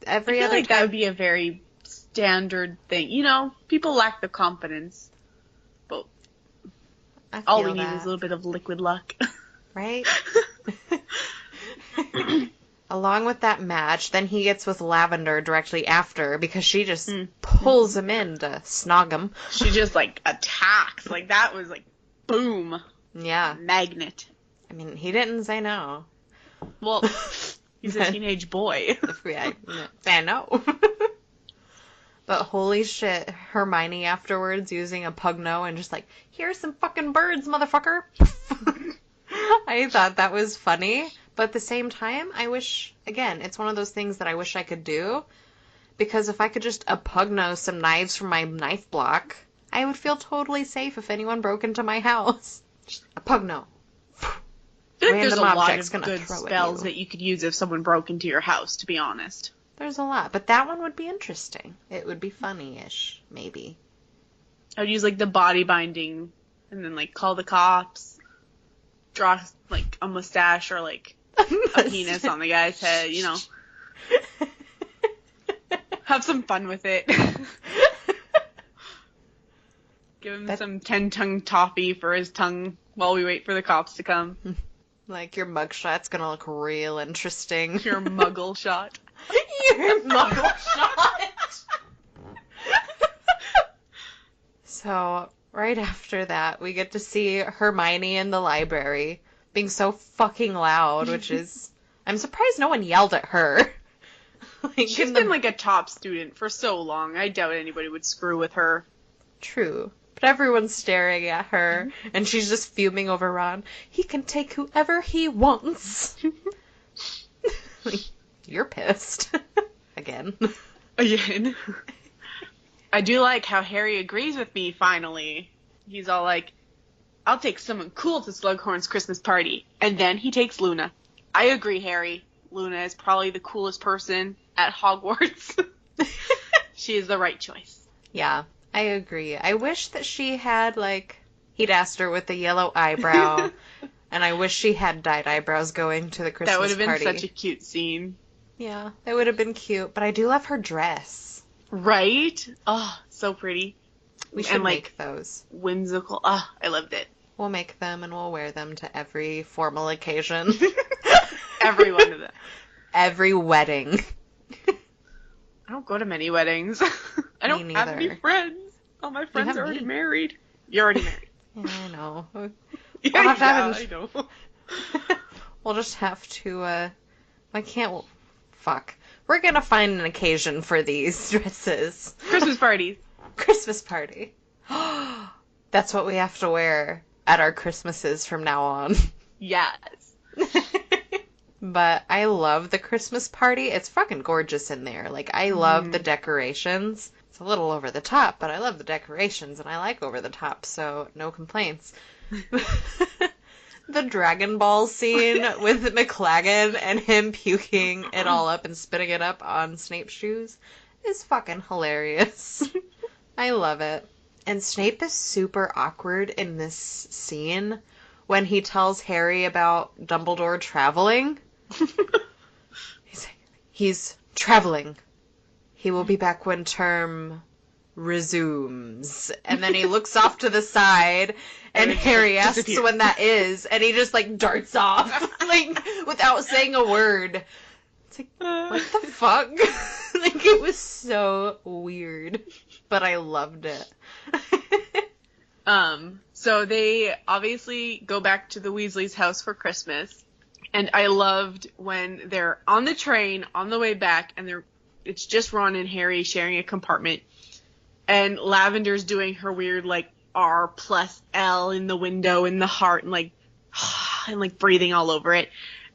Speaker 2: I feel like that would be a very standard thing. You know, people lack the confidence. But all we need is a little bit of liquid luck.
Speaker 1: Right? Along with that match, then he gets with Lavender directly after because she just pulls him in to snog him.
Speaker 2: She just, like, attacks. Like, that was, like, boom.
Speaker 1: Yeah.
Speaker 2: Magnet.
Speaker 1: I mean, he didn't say no.
Speaker 2: Well, he's a teenage boy.
Speaker 1: I know. But holy shit, Hermione afterwards using a pugno and just like, here's some fucking birds, motherfucker. I thought that was funny, but at the same time, I wish, again, it's one of those things that I wish I could do, because if I could just pugno some knives from my knife block, I would feel totally safe if anyone broke into my house. Just a pugno.
Speaker 2: I feel like there's a lot of good spells that you could use if someone broke into your house, to be honest.
Speaker 1: There's a lot, but that one would be interesting. It would be funny-ish, maybe.
Speaker 2: I would use, like, the body binding, and then, like, call the cops. Draw, like, a mustache or, like, a penis on the guy's head, you know. Have some fun with it. Give him some 10-tongue toffee for his tongue while we wait for the cops to come.
Speaker 1: Like, your mugshot's gonna look real interesting.
Speaker 2: Your muggle shot.
Speaker 1: Your muggle shot! So... right after that, we get to see Hermione in the library being so fucking loud, which is... I'm surprised no one yelled at her.
Speaker 2: Like, she's been, like, a top student for so long. I doubt anybody would screw with her.
Speaker 1: True. But everyone's staring at her, and she's just fuming over Ron. He can take whoever he wants. You're pissed. Again.
Speaker 2: I do like how Harry agrees with me, finally. He's all like, I'll take someone cool to Slughorn's Christmas party. And then he takes Luna. I agree, Harry. Luna is probably the coolest person at Hogwarts. She is the right choice.
Speaker 1: Yeah, I agree. I wish that she had, like, he'd asked her with the yellow eyebrow, and I wish she had dyed eyebrows going to the Christmas party.
Speaker 2: That would have been such a cute scene.
Speaker 1: Yeah, that would have been cute, but I do love her dress.
Speaker 2: Right? Oh, so pretty.
Speaker 1: We should make those.
Speaker 2: Whimsical. Oh, I loved it.
Speaker 1: We'll make them and we'll wear them to every formal occasion.
Speaker 2: Every one of them.
Speaker 1: Every wedding.
Speaker 2: I don't go to many weddings. I don't have any friends. All my friends are already married. You're already married.
Speaker 1: Yeah, I know.
Speaker 2: I know.
Speaker 1: We'll just have to, I can't, fuck. We're gonna find an occasion for these dresses.
Speaker 2: Christmas parties.
Speaker 1: Christmas party. That's what we have to wear at our Christmases from now on.
Speaker 2: Yes.
Speaker 1: But I love the Christmas party. It's fucking gorgeous in there. Like, I love the decorations. It's a little over the top, but I love the decorations, and I like over the top, so no complaints. The Dragon Ball scene with McLaggen and him puking it all up and spitting it up on Snape's shoes is fucking hilarious. I love it. And Snape is super awkward in this scene when he tells Harry about Dumbledore traveling. He's traveling. He will be back when term resumes. And then he looks off to the side, and Harry asks when that is, and he just, like, darts off, like, without saying a word. It's like, what the fuck? Like, it was so weird. But I loved it.
Speaker 2: So they obviously go back to the Weasleys' house for Christmas. And I loved when they're on the train on the way back, and it's just Ron and Harry sharing a compartment, and Lavender's doing her weird, like, R+L in the window in the heart, and like breathing all over it.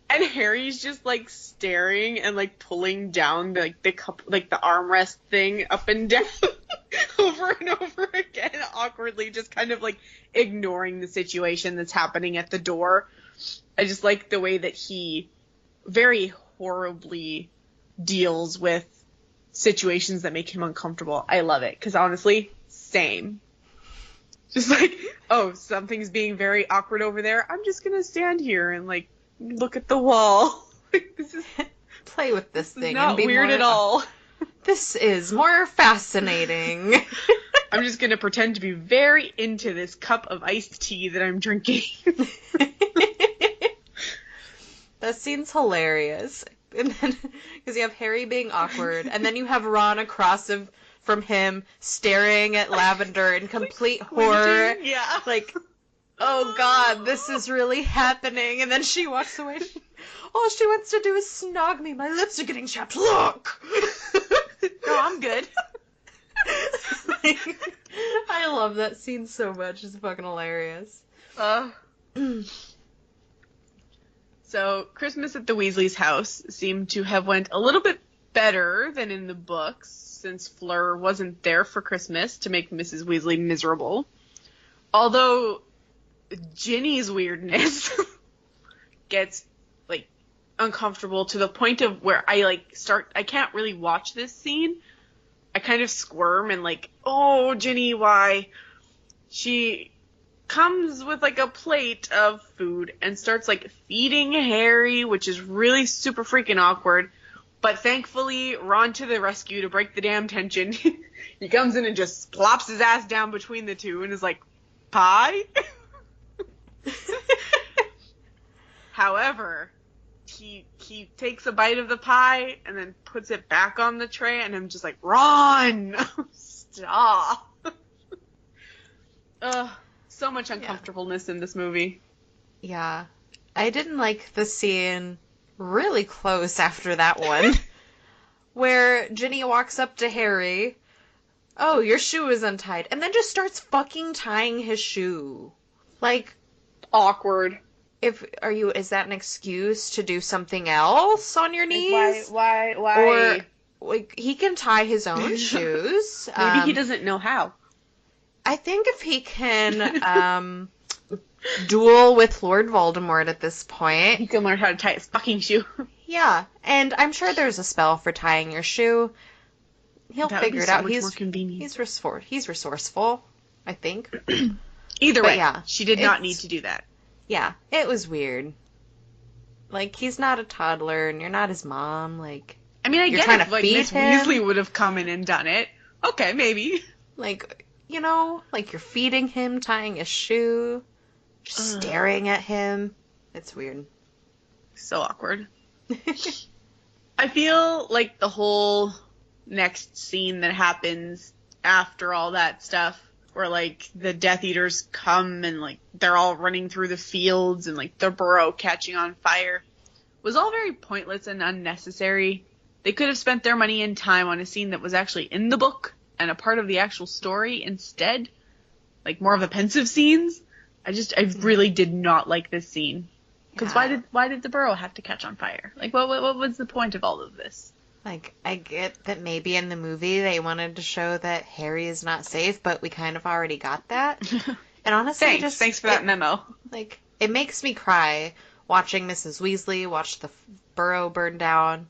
Speaker 2: And Harry's just, like, staring and, like, pulling down the armrest thing up and down over and over again, awkwardly, just kind of, like, ignoring the situation that's happening at the door. I just like the way that he very horribly deals with situations that make him uncomfortable. I love it, because honestly, same. Just like, oh, something's being very awkward over there. I'm just gonna stand here and, like, look at the wall. This is
Speaker 1: play with this thing.
Speaker 2: Not
Speaker 1: and be
Speaker 2: weird at all.
Speaker 1: This is more fascinating.
Speaker 2: I'm just gonna pretend to be very into this cup of iced tea that I'm drinking.
Speaker 1: That scene's hilarious. And then, because you have Harry being awkward, and then you have Ron across from him staring at Lavender in complete horror.
Speaker 2: Yeah.
Speaker 1: Like, oh god, this is really happening. And then she walks away. All she wants to do is snog me. My lips are getting chapped. Look!
Speaker 2: No, I'm good.
Speaker 1: I love that scene so much. It's fucking hilarious.
Speaker 2: So, Christmas at the Weasleys' house seemed to have went a little bit better than in the books, since Fleur wasn't there for Christmas to make Mrs. Weasley miserable. Although, Ginny's weirdness gets, like, uncomfortable to the point of where I can't really watch this scene. I kind of squirm and, like, oh, Ginny, why? She comes with, like, a plate of food and starts, like, feeding Harry, which is really super freaking awkward. But thankfully, Ron to the rescue to break the damn tension. He comes in and just plops his ass down between the two and is like, pie? However, he takes a bite of the pie and then puts it back on the tray, and I'm just like, Ron! Stop! So much uncomfortableness in this movie.
Speaker 1: Yeah. I didn't like the scene really close after that one, where Ginny walks up to Harry, oh, your shoe is untied, and then just starts fucking tying his shoe. Like,
Speaker 2: awkward.
Speaker 1: Is that an excuse to do something else on your knees?
Speaker 2: Why?
Speaker 1: Or, like, he can tie his own shoes.
Speaker 2: Maybe he doesn't know how.
Speaker 1: I think if he can, duel with Lord Voldemort at this point.
Speaker 2: He can learn how to tie his fucking shoe.
Speaker 1: Yeah, and I'm sure there's a spell for tying your shoe. He'll figure it out.
Speaker 2: He's more convenient.
Speaker 1: He's resourceful, I think.
Speaker 2: Either way,
Speaker 1: yeah,
Speaker 2: she did not need to do that.
Speaker 1: Yeah, it was weird. Like, he's not a toddler, and you're not his mom. Like,
Speaker 2: I mean, I
Speaker 1: you're
Speaker 2: get
Speaker 1: trying
Speaker 2: it.
Speaker 1: to
Speaker 2: Like,
Speaker 1: feed
Speaker 2: Miss
Speaker 1: him.
Speaker 2: Weasley would have come in and done it. Okay, maybe.
Speaker 1: Like, you know, like you're feeding him, tying his shoe, just staring at him. It's weird.
Speaker 2: So awkward. I feel like the whole next scene that happens after all that stuff, where, like, the Death Eaters come and, like, they're all running through the fields and, like, the burrow catching on fire, was all very pointless and unnecessary. They could have spent their money and time on a scene that was actually in the book and a part of the actual story instead. like more of the pensive scenes. I really did not like this scene. Because why did the burrow have to catch on fire? Like, what was the point of all of this?
Speaker 1: Like, I get that maybe in the movie they wanted to show that Harry is not safe, but we kind of already got that. And honestly,
Speaker 2: thanks for that memo.
Speaker 1: Like, it makes me cry watching Mrs. Weasley watch the burrow burn down.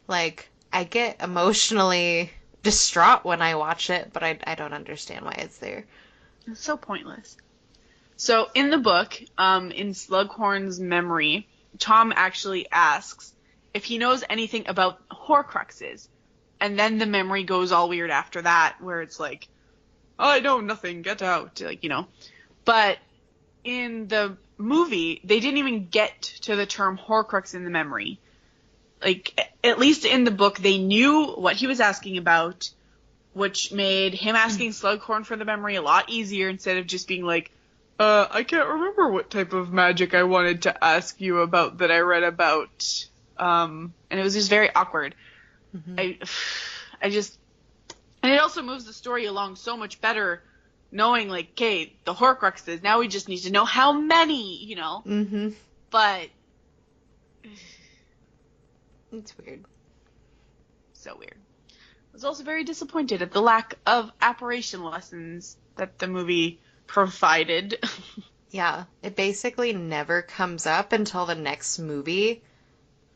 Speaker 1: Like, I get emotionally distraught when I watch it, but I don't understand why it's there.
Speaker 2: It's so pointless. So, in the book, in Slughorn's memory, Tom actually asks if he knows anything about Horcruxes. And then the memory goes all weird after that, where it's like, I know nothing, get out. Like, But in the movie, they didn't even get to the term Horcrux in the memory. Like, at least in the book, they knew what he was asking about, which made him asking Slughorn for the memory a lot easier instead of just being like, I can't remember what type of magic I wanted to ask you about that I read about. And it was just very awkward. Mm-hmm. And it also moves the story along so much better knowing, like, okay, the Horcruxes, now we just need to know how many,
Speaker 1: Mm-hmm.
Speaker 2: But
Speaker 1: it's weird.
Speaker 2: So weird. I was also very disappointed at the lack of apparition lessons that the movie provided.
Speaker 1: Yeah, it basically never comes up until the next movie.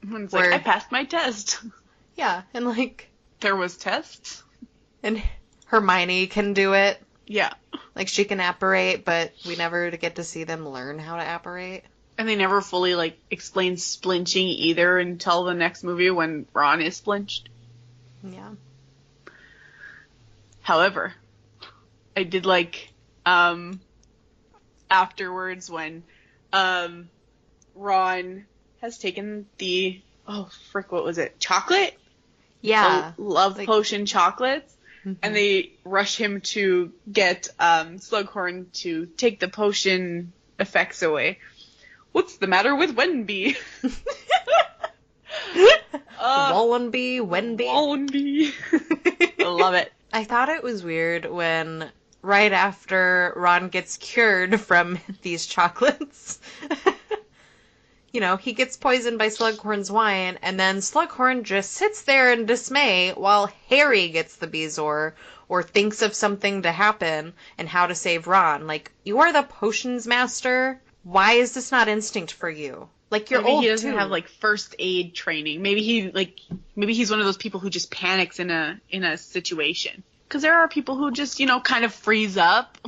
Speaker 2: It's like, I passed my test.
Speaker 1: Yeah, and like...
Speaker 2: There was tests?
Speaker 1: And Hermione can do it.
Speaker 2: Yeah.
Speaker 1: Like, she can apparate, but we never get to see them learn how to apparate.
Speaker 2: And they never fully, like, explain splinching either until the next movie when Ron is splinched.
Speaker 1: Yeah.
Speaker 2: However, I did like, afterwards when, Ron has taken the, what was it? Chocolate?
Speaker 1: Yeah.
Speaker 2: The love potion chocolates. Mm-hmm. And they rush him to get, Slughorn to take the potion effects away. What's the matter with Wenby?
Speaker 1: Wallenby, Wenby.
Speaker 2: Wallenby. I love it.
Speaker 1: I thought it was weird when, right after Ron gets cured from these chocolates, he gets poisoned by Slughorn's wine, and then Slughorn just sits there in dismay while Harry gets the Bezoar, or thinks of something to happen and how to save Ron. Like, you are the potions master. Why is this not instinct for you? Like, you're old,
Speaker 2: he doesn't
Speaker 1: too.
Speaker 2: have, like, first aid training. Maybe he's one of those people who just panics in a situation. Because there are people who just, kind of freeze up.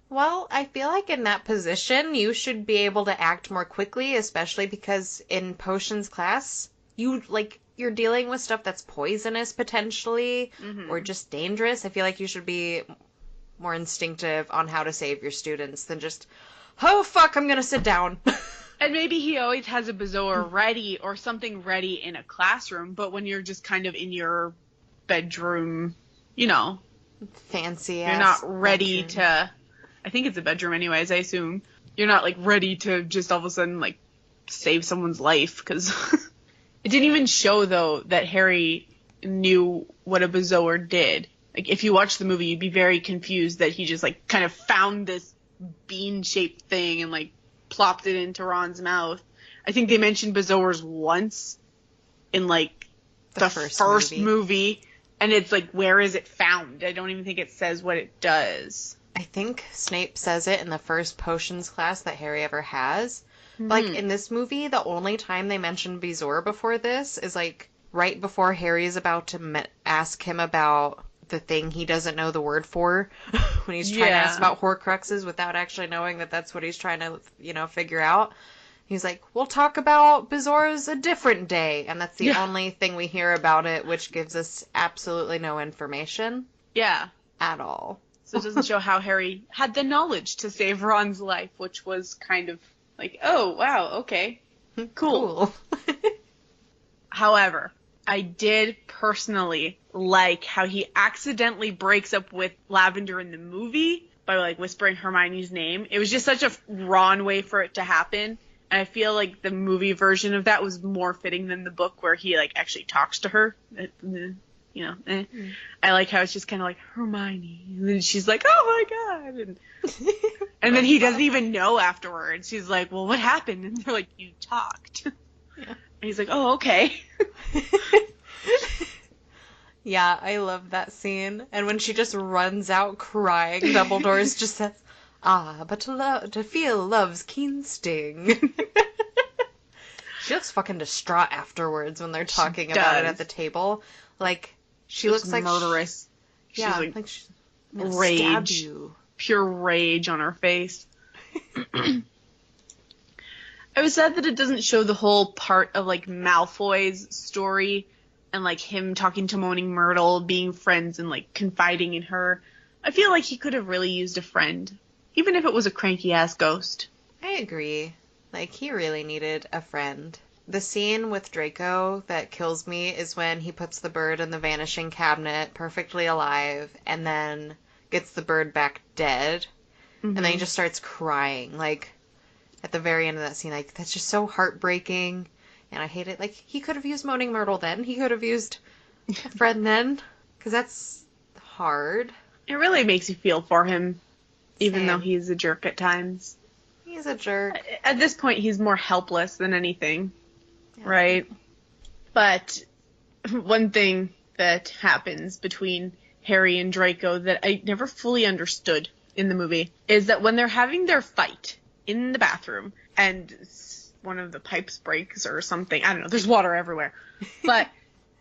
Speaker 1: Well, I feel like in that position, you should be able to act more quickly, especially because in potions class, you're dealing with stuff that's poisonous, potentially, or just dangerous. I feel like you should be more instinctive on how to save your students than just, oh, fuck, I'm gonna sit down.
Speaker 2: And maybe he always has a Bezoar ready or something ready in a classroom, but when you're just kind of in your bedroom,
Speaker 1: fancy
Speaker 2: you're not ready to, I think it's a bedroom anyways, I assume. You're not, like, ready to just all of a sudden, like, save someone's life, because it didn't even show, though, that Harry knew what a Bezoar did. Like, if you watch the movie, you'd be very confused that he just, like, kind of found this bean-shaped thing and, like, plopped it into Ron's mouth. I think they mentioned Bezoars once in, like, the first movie. And it's like, where is it found? I don't even think it says what it does.
Speaker 1: I think Snape says it in the first potions class that Harry ever has. Mm-hmm. Like, in this movie, the only time they mention Bezoar before this is, like, right before Harry is about to ask him about the thing he doesn't know the word for. When he's trying to ask about Horcruxes without actually knowing that that's what he's trying to, figure out. He's like, we'll talk about Bezoars a different day. And that's the only thing we hear about it, which gives us absolutely no information.
Speaker 2: Yeah.
Speaker 1: At all.
Speaker 2: So it doesn't show how Harry had the knowledge to save Ron's life, which was kind of like, oh, wow, okay. Cool. However, I did personally like how he accidentally breaks up with Lavender in the movie by, like, whispering Hermione's name. It was just such a Ron way for it to happen. And I feel like the movie version of that was more fitting than the book where he, like, actually talks to her. you know, I like how it's just kind of like, Hermione. And then she's like, oh my God. And then he doesn't even know afterwards. He's like, well, what happened? And they're like, you talked.
Speaker 1: Yeah.
Speaker 2: And he's like, oh, okay.
Speaker 1: Yeah, I love that scene. And when she just runs out crying, Dumbledore's just says, but to feel love's keen sting. She looks fucking distraught afterwards when they're talking about it at the table. Like, she looks like
Speaker 2: murderous.
Speaker 1: Yeah,
Speaker 2: she's
Speaker 1: like she's
Speaker 2: rage.
Speaker 1: Stab you.
Speaker 2: Pure rage on her face. I was sad that it doesn't show the whole part of, like, Malfoy's story and, like, him talking to Moaning Myrtle, being friends and, like, confiding in her. I feel like he could have really used a friend, even if it was a cranky-ass ghost.
Speaker 1: I agree. Like, he really needed a friend. The scene with Draco that kills me is when he puts the bird in the vanishing cabinet, perfectly alive, and then gets the bird back dead. Mm-hmm. And then he just starts crying, like, at the very end of that scene. Like, that's just so heartbreaking, and I hate it. Like, he could have used Moaning Myrtle then. He could have used a friend then, because that's hard.
Speaker 2: It really makes you feel for him, even though he's a jerk at times.
Speaker 1: He's a jerk.
Speaker 2: At this point, he's more helpless than anything, right? But one thing that happens between Harry and Draco that I never fully understood in the movie is that when they're having their fight in the bathroom and one of the pipes breaks or something, I don't know, there's water everywhere, but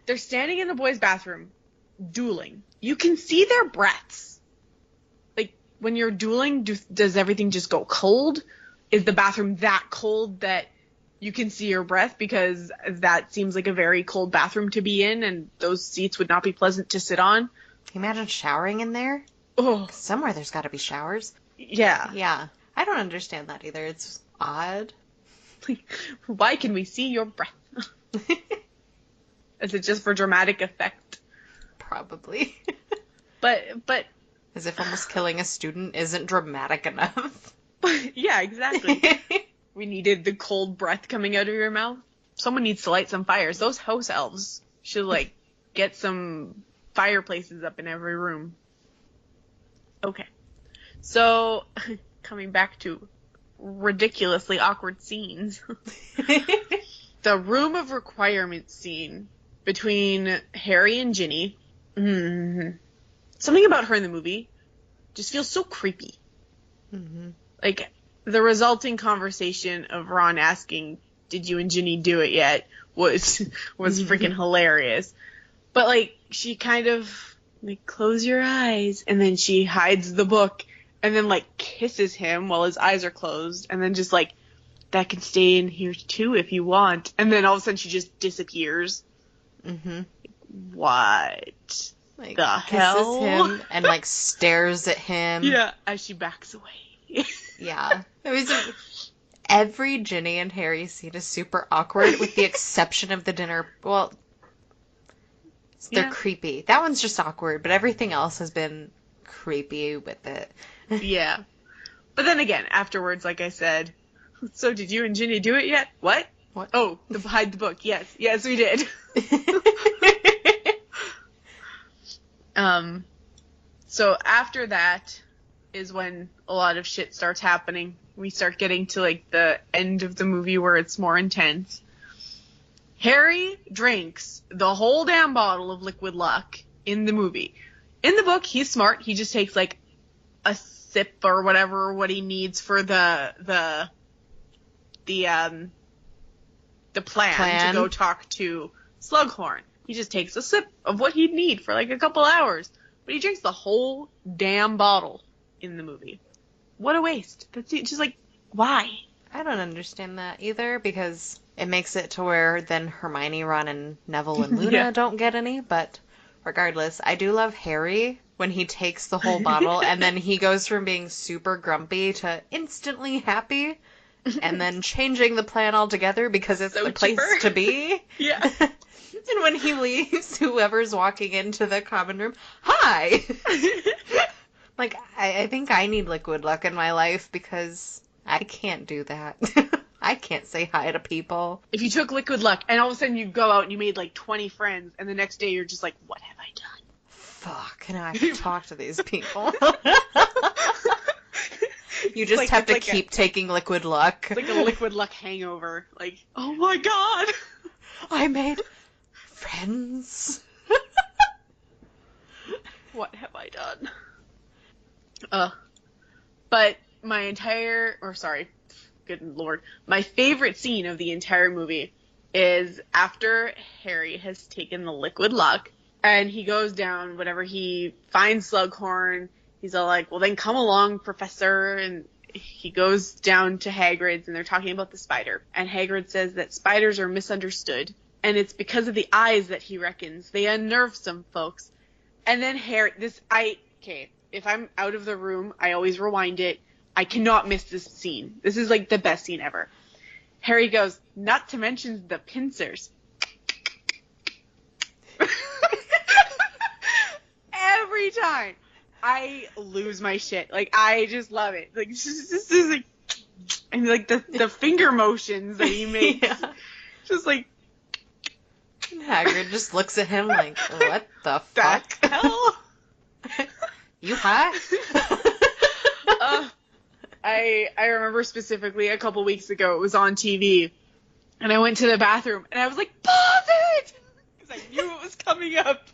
Speaker 2: they're standing in the boys' bathroom dueling. You can see their breaths. Like, when you're dueling, does everything just go cold? Is the bathroom that cold that you can see your breath? Because that seems like a very cold bathroom to be in, and those seats would not be pleasant to sit on.
Speaker 1: Can you imagine showering in there?
Speaker 2: Oh.
Speaker 1: Somewhere there's got to be showers.
Speaker 2: Yeah.
Speaker 1: Yeah. I don't understand that either. It's odd.
Speaker 2: Why can we see your breath? Is it just for dramatic effect?
Speaker 1: Probably.
Speaker 2: But
Speaker 1: as if almost killing a student isn't dramatic enough.
Speaker 2: Yeah, exactly. We needed the cold breath coming out of your mouth. Someone needs to light some fires. Those house elves should, like, get some fireplaces up in every room. Okay. So, coming back to ridiculously awkward scenes. The room of requirements scene between Harry and Ginny. Mm-hmm. Something about her in the movie just feels so creepy. Mm-hmm. Like, the resulting conversation of Ron asking, did you and Ginny do it yet, was freaking hilarious. But, like, she kind of, like, close your eyes, and then she hides the book, and then, like, kisses him while his eyes are closed, and then just, like, that can stay in here too if you want. And then all of a sudden she just disappears. Mm-hmm. What?
Speaker 1: Like,
Speaker 2: the hell?
Speaker 1: Kisses him and, like, stares at him.
Speaker 2: Yeah, as she backs away.
Speaker 1: Yeah. It was every Ginny and Harry scene is super awkward, with the exception of the dinner. Well, they're creepy. That one's just awkward, but everything else has been creepy with it.
Speaker 2: Yeah. But then again, afterwards, like I said, so did you and Ginny do it yet? What? Oh, hide the book. Yes. Yes, we did. So after that is when a lot of shit starts happening. We start getting to, like, the end of the movie where it's more intense. Harry drinks the whole damn bottle of liquid luck in the movie. In the book, he's smart. He just takes, like, a sip or whatever, what he needs for the plan to go talk to Slughorn. He just takes a sip of what he'd need for, like, a couple hours. But he drinks the whole damn bottle in the movie. What a waste. That's just, like, why?
Speaker 1: I don't understand that either, because it makes it to where then Hermione, Ron, and Neville and Luna don't get any, but regardless, I do love Harry when he takes the whole bottle, and then he goes from being super grumpy to instantly happy, and then changing the plan altogether because it's so the place to be.
Speaker 2: Yeah.
Speaker 1: And when he leaves, whoever's walking into the common room, hi! Like, I think I need liquid luck in my life because I can't do that. I can't say hi to people.
Speaker 2: If you took liquid luck and all of a sudden you go out and you made like 20 friends and the next day you're just like, what have I done?
Speaker 1: Fuck, now I have to talk to these people. You just have to keep taking liquid luck.
Speaker 2: It's like a liquid luck hangover. Like, oh my god!
Speaker 1: I made friends.
Speaker 2: What have I done? But good lord. My favorite scene of the entire movie is after Harry has taken the liquid luck and he goes down, whenever he finds Slughorn, he's all like, well then come along, Professor, and he goes down to Hagrid's and they're talking about the spider. And Hagrid says that spiders are misunderstood and it's because of the eyes that he reckons. They unnerve some folks. And then Harry, if I'm out of the room, I always rewind it. I cannot miss this scene. This is like the best scene ever. Harry goes, not to mention the pincers. Every time. I lose my shit. Like, I just love it. Like, this is like, and like the finger motions that he makes. Yeah. Just like.
Speaker 1: Hagrid just looks at him like, what the fuck?
Speaker 2: Hell?
Speaker 1: You high?
Speaker 2: I remember specifically a couple weeks ago, it was on TV, and I went to the bathroom, and I was like, pause it! Because I knew it was coming up.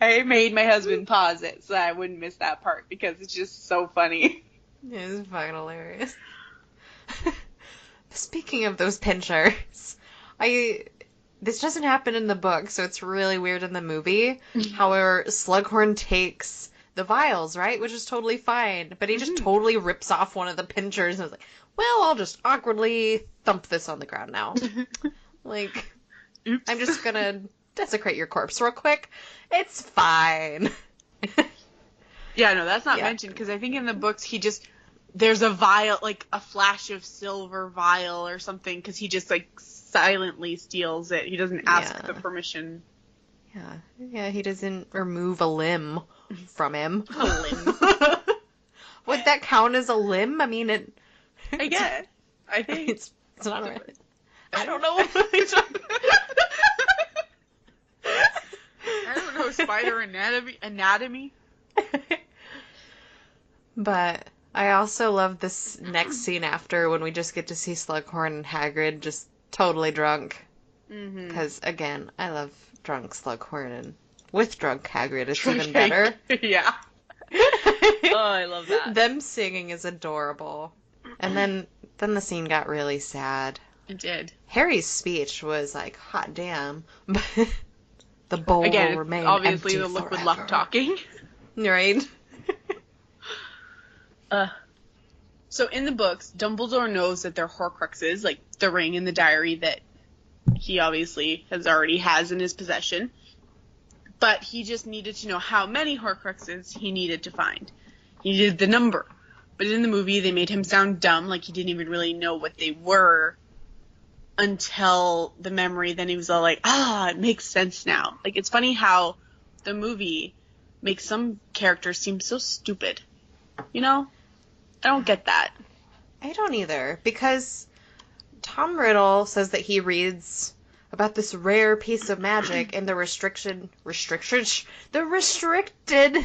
Speaker 2: I made my husband pause it so I wouldn't miss that part, because it's just so funny.
Speaker 1: It is fucking hilarious. Speaking of those pinchers, this doesn't happen in the book, so it's really weird in the movie. However, Slughorn takes the vials, right? Which is totally fine. But he just totally rips off one of the pinchers and is like, well, I'll just awkwardly thump this on the ground now. Like, oops. I'm just gonna desecrate your corpse real quick. It's fine.
Speaker 2: Yeah, no, that's not mentioned, because I think in the books there's a vial, like a flash of silver vial or something, because he just like silently steals it. He doesn't ask the permission.
Speaker 1: Yeah, he doesn't remove a limb from him.
Speaker 2: A limb.
Speaker 1: Would that count as a limb? I mean,
Speaker 2: I guess. I think
Speaker 1: it's not right. I don't know.
Speaker 2: I don't know spider anatomy.
Speaker 1: But I also love this next scene after, when we just get to see Slughorn and Hagrid just totally drunk. Because, again, I love drunk Slughorn, and with drunk Hagrid, it's even better.
Speaker 2: Yeah. Oh, I love that.
Speaker 1: Them singing is adorable. And then the scene got really sad.
Speaker 2: It did.
Speaker 1: Harry's speech was like, hot damn. But the bowl will remain
Speaker 2: obviously
Speaker 1: empty
Speaker 2: the liquid
Speaker 1: forever.
Speaker 2: luck talking.
Speaker 1: Right?
Speaker 2: So in the books, Dumbledore knows that they're Horcruxes, like the ring and the diary that he obviously has in his possession. But he just needed to know how many Horcruxes he needed to find. He needed the number. But in the movie, they made him sound dumb, like he didn't even really know what they were until the memory. Then he was all like, it makes sense now. Like, it's funny how the movie makes some characters seem so stupid. You know? I don't get that.
Speaker 1: I don't either, because Tom Riddle says that he reads about this rare piece of magic in the restricted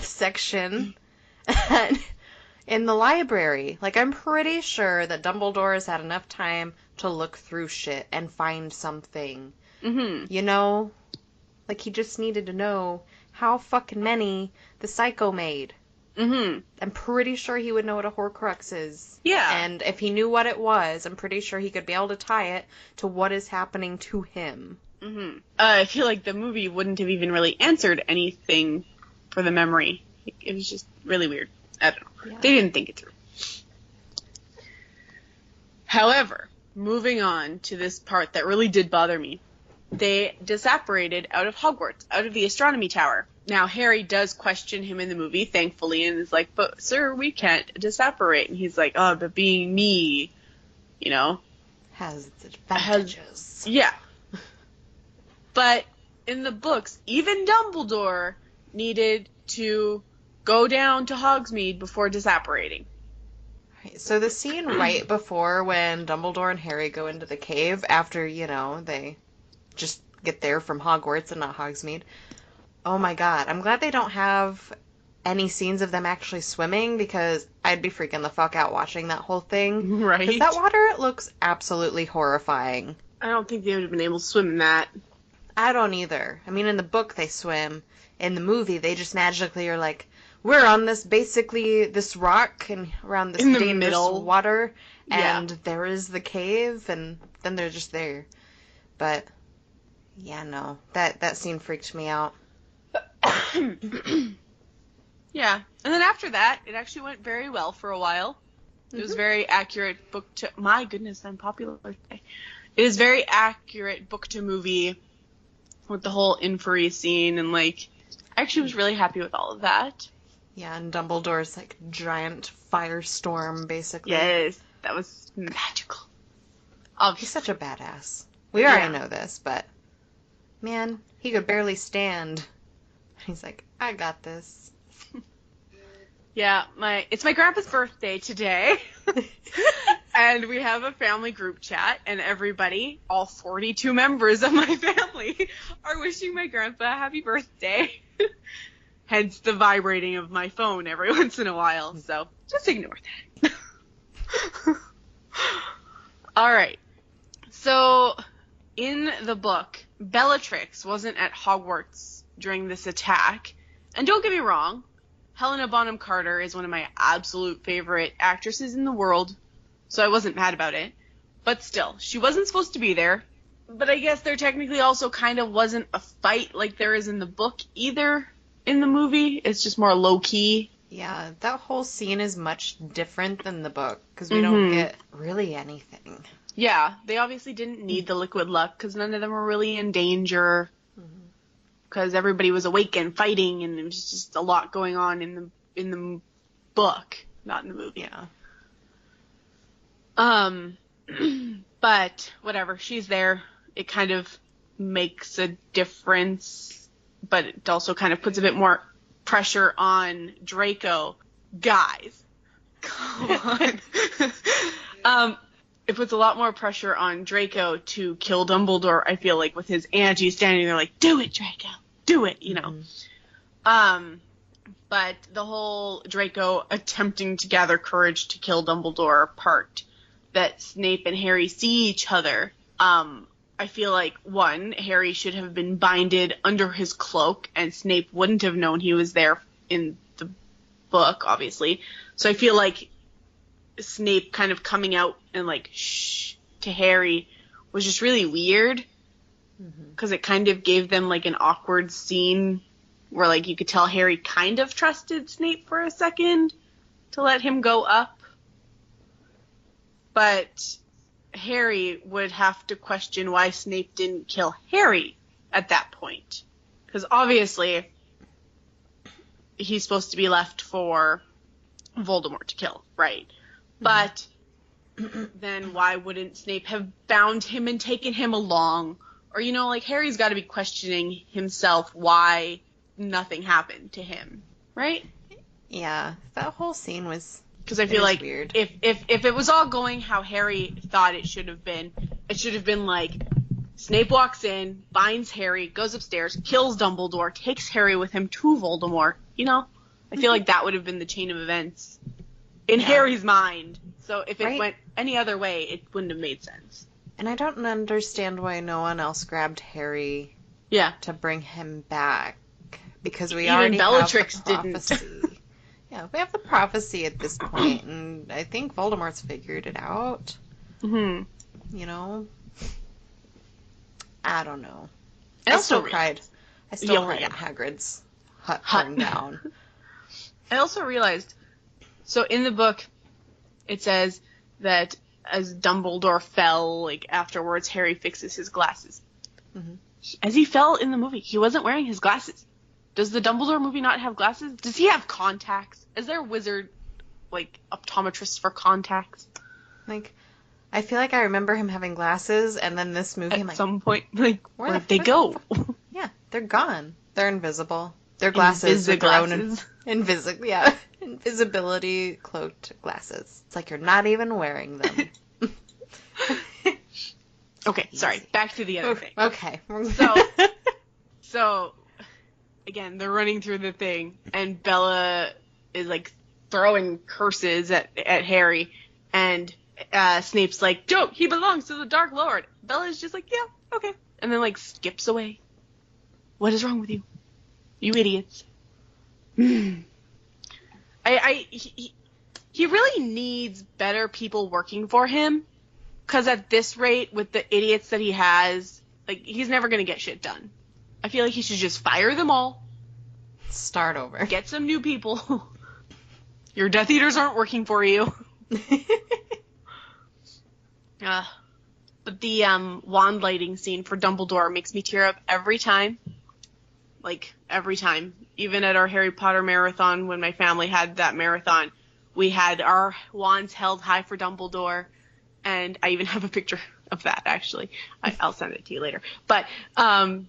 Speaker 1: section in the library. Like, I'm pretty sure that Dumbledore has had enough time to look through shit and find something. You know? Like, he just needed to know how fucking many the Psycho made. I'm pretty sure he would know what a Horcrux is.
Speaker 2: Yeah.
Speaker 1: And if he knew what it was, I'm pretty sure he could be able to tie it to what is happening to him.
Speaker 2: I feel like the movie wouldn't have even really answered anything for the memory. It was just really weird. I don't know. Yeah. They didn't think it through. However, moving on to this part that really did bother me. They disapparated out of Hogwarts, out of the astronomy tower. Now, Harry does question him in the movie, thankfully, and is like, but, sir, we can't disapparate. And he's like, but being me, you know.
Speaker 1: Has its advantages.
Speaker 2: Yeah. But in the books, even Dumbledore needed to go down to Hogsmeade before disapparating.
Speaker 1: So the scene right before when Dumbledore and Harry go into the cave after, they just get there from Hogwarts and not Hogsmeade. Oh my god, I'm glad they don't have any scenes of them actually swimming because I'd be freaking the fuck out watching that whole thing.
Speaker 2: Right.
Speaker 1: Because that water looks absolutely horrifying.
Speaker 2: I don't think they would have been able to swim in that.
Speaker 1: I don't either. I mean, in the book they swim. In the movie, they just magically are like, we're on this rock and around this
Speaker 2: in the
Speaker 1: dangerous
Speaker 2: middle.
Speaker 1: water, and there is the cave, and then they're just there. But, yeah, no. That scene freaked me out.
Speaker 2: Yeah. And then after that, it actually went very well for a while. It was very accurate book to... My goodness, I'm popular today. It is very accurate book to movie with the whole Inferi scene, and, like, I actually was really happy with all of that.
Speaker 1: Yeah, and Dumbledore's, like, giant firestorm, basically.
Speaker 2: Yes, that was magical.
Speaker 1: He's such a badass. We already know this, but, man, he could barely stand. He's like, I got this.
Speaker 2: Yeah, it's my grandpa's birthday today, and we have a family group chat, and everybody, all 42 members of my family, are wishing my grandpa a happy birthday. Hence the vibrating of my phone every once in a while, so just ignore that. Alright, so in the book, Bellatrix wasn't at Hogwarts during this attack, and don't get me wrong, Helena Bonham Carter is one of my absolute favorite actresses in the world, so I wasn't mad about it. But still, she wasn't supposed to be there. But I guess there technically also kind of wasn't a fight like there is in the book either in the movie. It's just more low-key.
Speaker 1: Yeah, that whole scene is much different than the book, because we don't get really anything.
Speaker 2: Yeah, they obviously didn't need the liquid luck, because none of them were really in danger. Because everybody was awake and fighting, and there was just a lot going on in the book, not in the movie.
Speaker 1: Yeah.
Speaker 2: But whatever, she's there. It kind of makes a difference, but it also kind of puts a bit more pressure on Draco. Guys, come on. It puts a lot more pressure on Draco to kill Dumbledore, I feel like, with his auntie standing there like, do it, Draco, do it, you know. But the whole Draco attempting to gather courage to kill Dumbledore part that Snape and Harry see each other, I feel like, one, Harry should have been binded under his cloak, and Snape wouldn't have known he was there in the book, obviously. So I feel like Snape kind of coming out and like shh to Harry was just really weird, because it kind of gave them like an awkward scene where like you could tell Harry kind of trusted Snape for a second to let him go up, but Harry would have to question why Snape didn't kill Harry at that point, because obviously he's supposed to be left for Voldemort to kill, right? But then why wouldn't Snape have bound him and taken him along? Or, you know, like, Harry's got to be questioning himself why nothing happened to him, right?
Speaker 1: Yeah, that whole scene was...
Speaker 2: Because I feel like
Speaker 1: weird.
Speaker 2: if it was all going how Harry thought it should have been like, Snape walks in, binds Harry, goes upstairs, kills Dumbledore, takes Harry with him to Voldemort, you know? I feel like that would have been the chain of events in Harry's mind. So if it went any other way, it wouldn't have made sense.
Speaker 1: And I don't understand why no one else grabbed Harry to bring him back. Because we already
Speaker 2: Bellatrix
Speaker 1: have the prophecy. Yeah, we have the prophecy at this point, and I think Voldemort's figured it out. You know? I don't know. I still cried. I still cried at Hagrid's hut burned down.
Speaker 2: I also realized, so in the book, it says that as Dumbledore fell, like, afterwards, Harry fixes his glasses. As he fell in the movie, he wasn't wearing his glasses. Does the Dumbledore movie not have glasses? Does he have contacts? Is there a wizard, like, optometrist for contacts?
Speaker 1: Like, I feel like I remember him having glasses, and then this movie,
Speaker 2: At some point, like, where'd they
Speaker 1: where
Speaker 2: go?
Speaker 1: Yeah, they're gone. They're invisible. Their glasses are thrown invisible. Yeah, invisibility cloaked glasses. It's like you're not even wearing them.
Speaker 2: Okay, sorry. Back to the other thing.
Speaker 1: Okay.
Speaker 2: So, again, they're running through the thing, and Bella is, like, throwing curses at Harry, and Snape's like, "Don't, he belongs to the Dark Lord." Bella's just like, "Yeah, okay," and then, like, skips away. What is wrong with you? You idiots. He really needs better people working for him, because at this rate, with the idiots that he has, like, he's never going to get shit done. I feel like he should just fire them all.
Speaker 1: Start over.
Speaker 2: Get some new people. Your Death Eaters aren't working for you. But the wand lighting scene for Dumbledore makes me tear up every time. Like, every time. Even at our Harry Potter marathon, when my family had that marathon, we had our wands held high for Dumbledore. And I even have a picture of that, actually. I'll send it to you later. But, my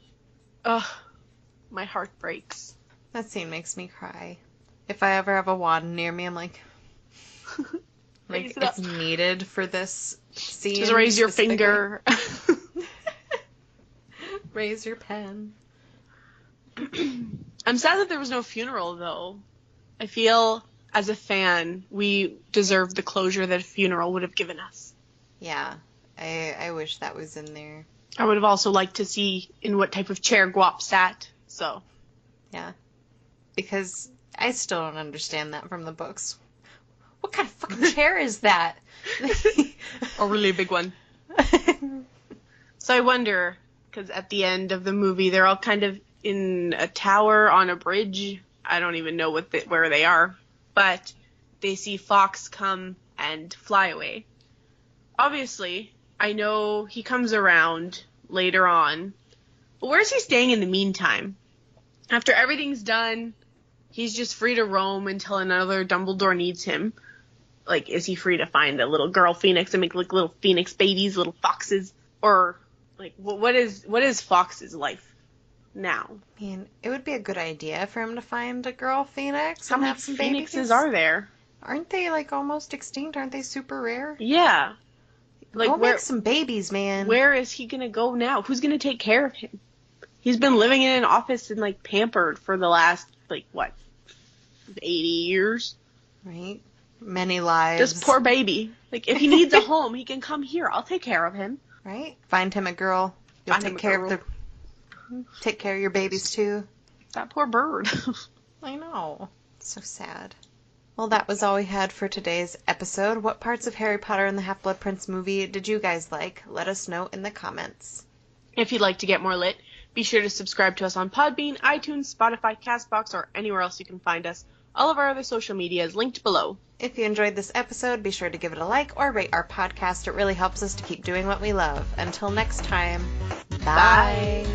Speaker 2: heart breaks.
Speaker 1: That scene makes me cry. If I ever have a wand near me, I'm like... like, it's needed for this scene.
Speaker 2: Just raise your finger.
Speaker 1: Raise your pen.
Speaker 2: I'm sad that there was no funeral, though. I feel, as a fan, we deserve the closure that a funeral would have given us.
Speaker 1: Yeah, I wish that was in there.
Speaker 2: I would have also liked to see in what type of chair Guap sat, so.
Speaker 1: Yeah. Because I still don't understand that from the books. What kind of fucking chair is that?
Speaker 2: A really big one. So I wonder, because at the end of the movie, they're all kind of in a tower on a bridge. I don't even know where they are. But they see Fawkes come and fly away. Obviously, I know he comes around later on. But where's he staying in the meantime? After everything's done, he's just free to roam until another Dumbledore needs him. Like, is he free to find a little girl phoenix and make, like, little phoenix babies, little foxes? Or, like, what is Fawkes' life now?
Speaker 1: I mean, it would be a good idea for him to find a girl phoenix.
Speaker 2: How many phoenixes are there?
Speaker 1: Aren't they, like, almost extinct? Aren't they super rare?
Speaker 2: Yeah. Like,
Speaker 1: go make some babies, man.
Speaker 2: Where is he gonna go now? Who's gonna take care of him? He's been living in an office and, like, pampered for the last, like, what, 80 years?
Speaker 1: Right. Many lives.
Speaker 2: This poor baby. Like, if he needs a home, he can come here. I'll take care of him.
Speaker 1: Right? Find him a girl. You'll take care of your babies, too.
Speaker 2: That poor bird.
Speaker 1: I know. It's so sad. Well, that was all we had for today's episode. What parts of Harry Potter and the Half-Blood Prince movie did you guys like? Let us know in the comments.
Speaker 2: If you'd like to get more lit, be sure to subscribe to us on Podbean, iTunes, Spotify, Castbox, or anywhere else you can find us. All of our other social media is linked below.
Speaker 1: If you enjoyed this episode, be sure to give it a like or rate our podcast. It really helps us to keep doing what we love. Until next time, bye.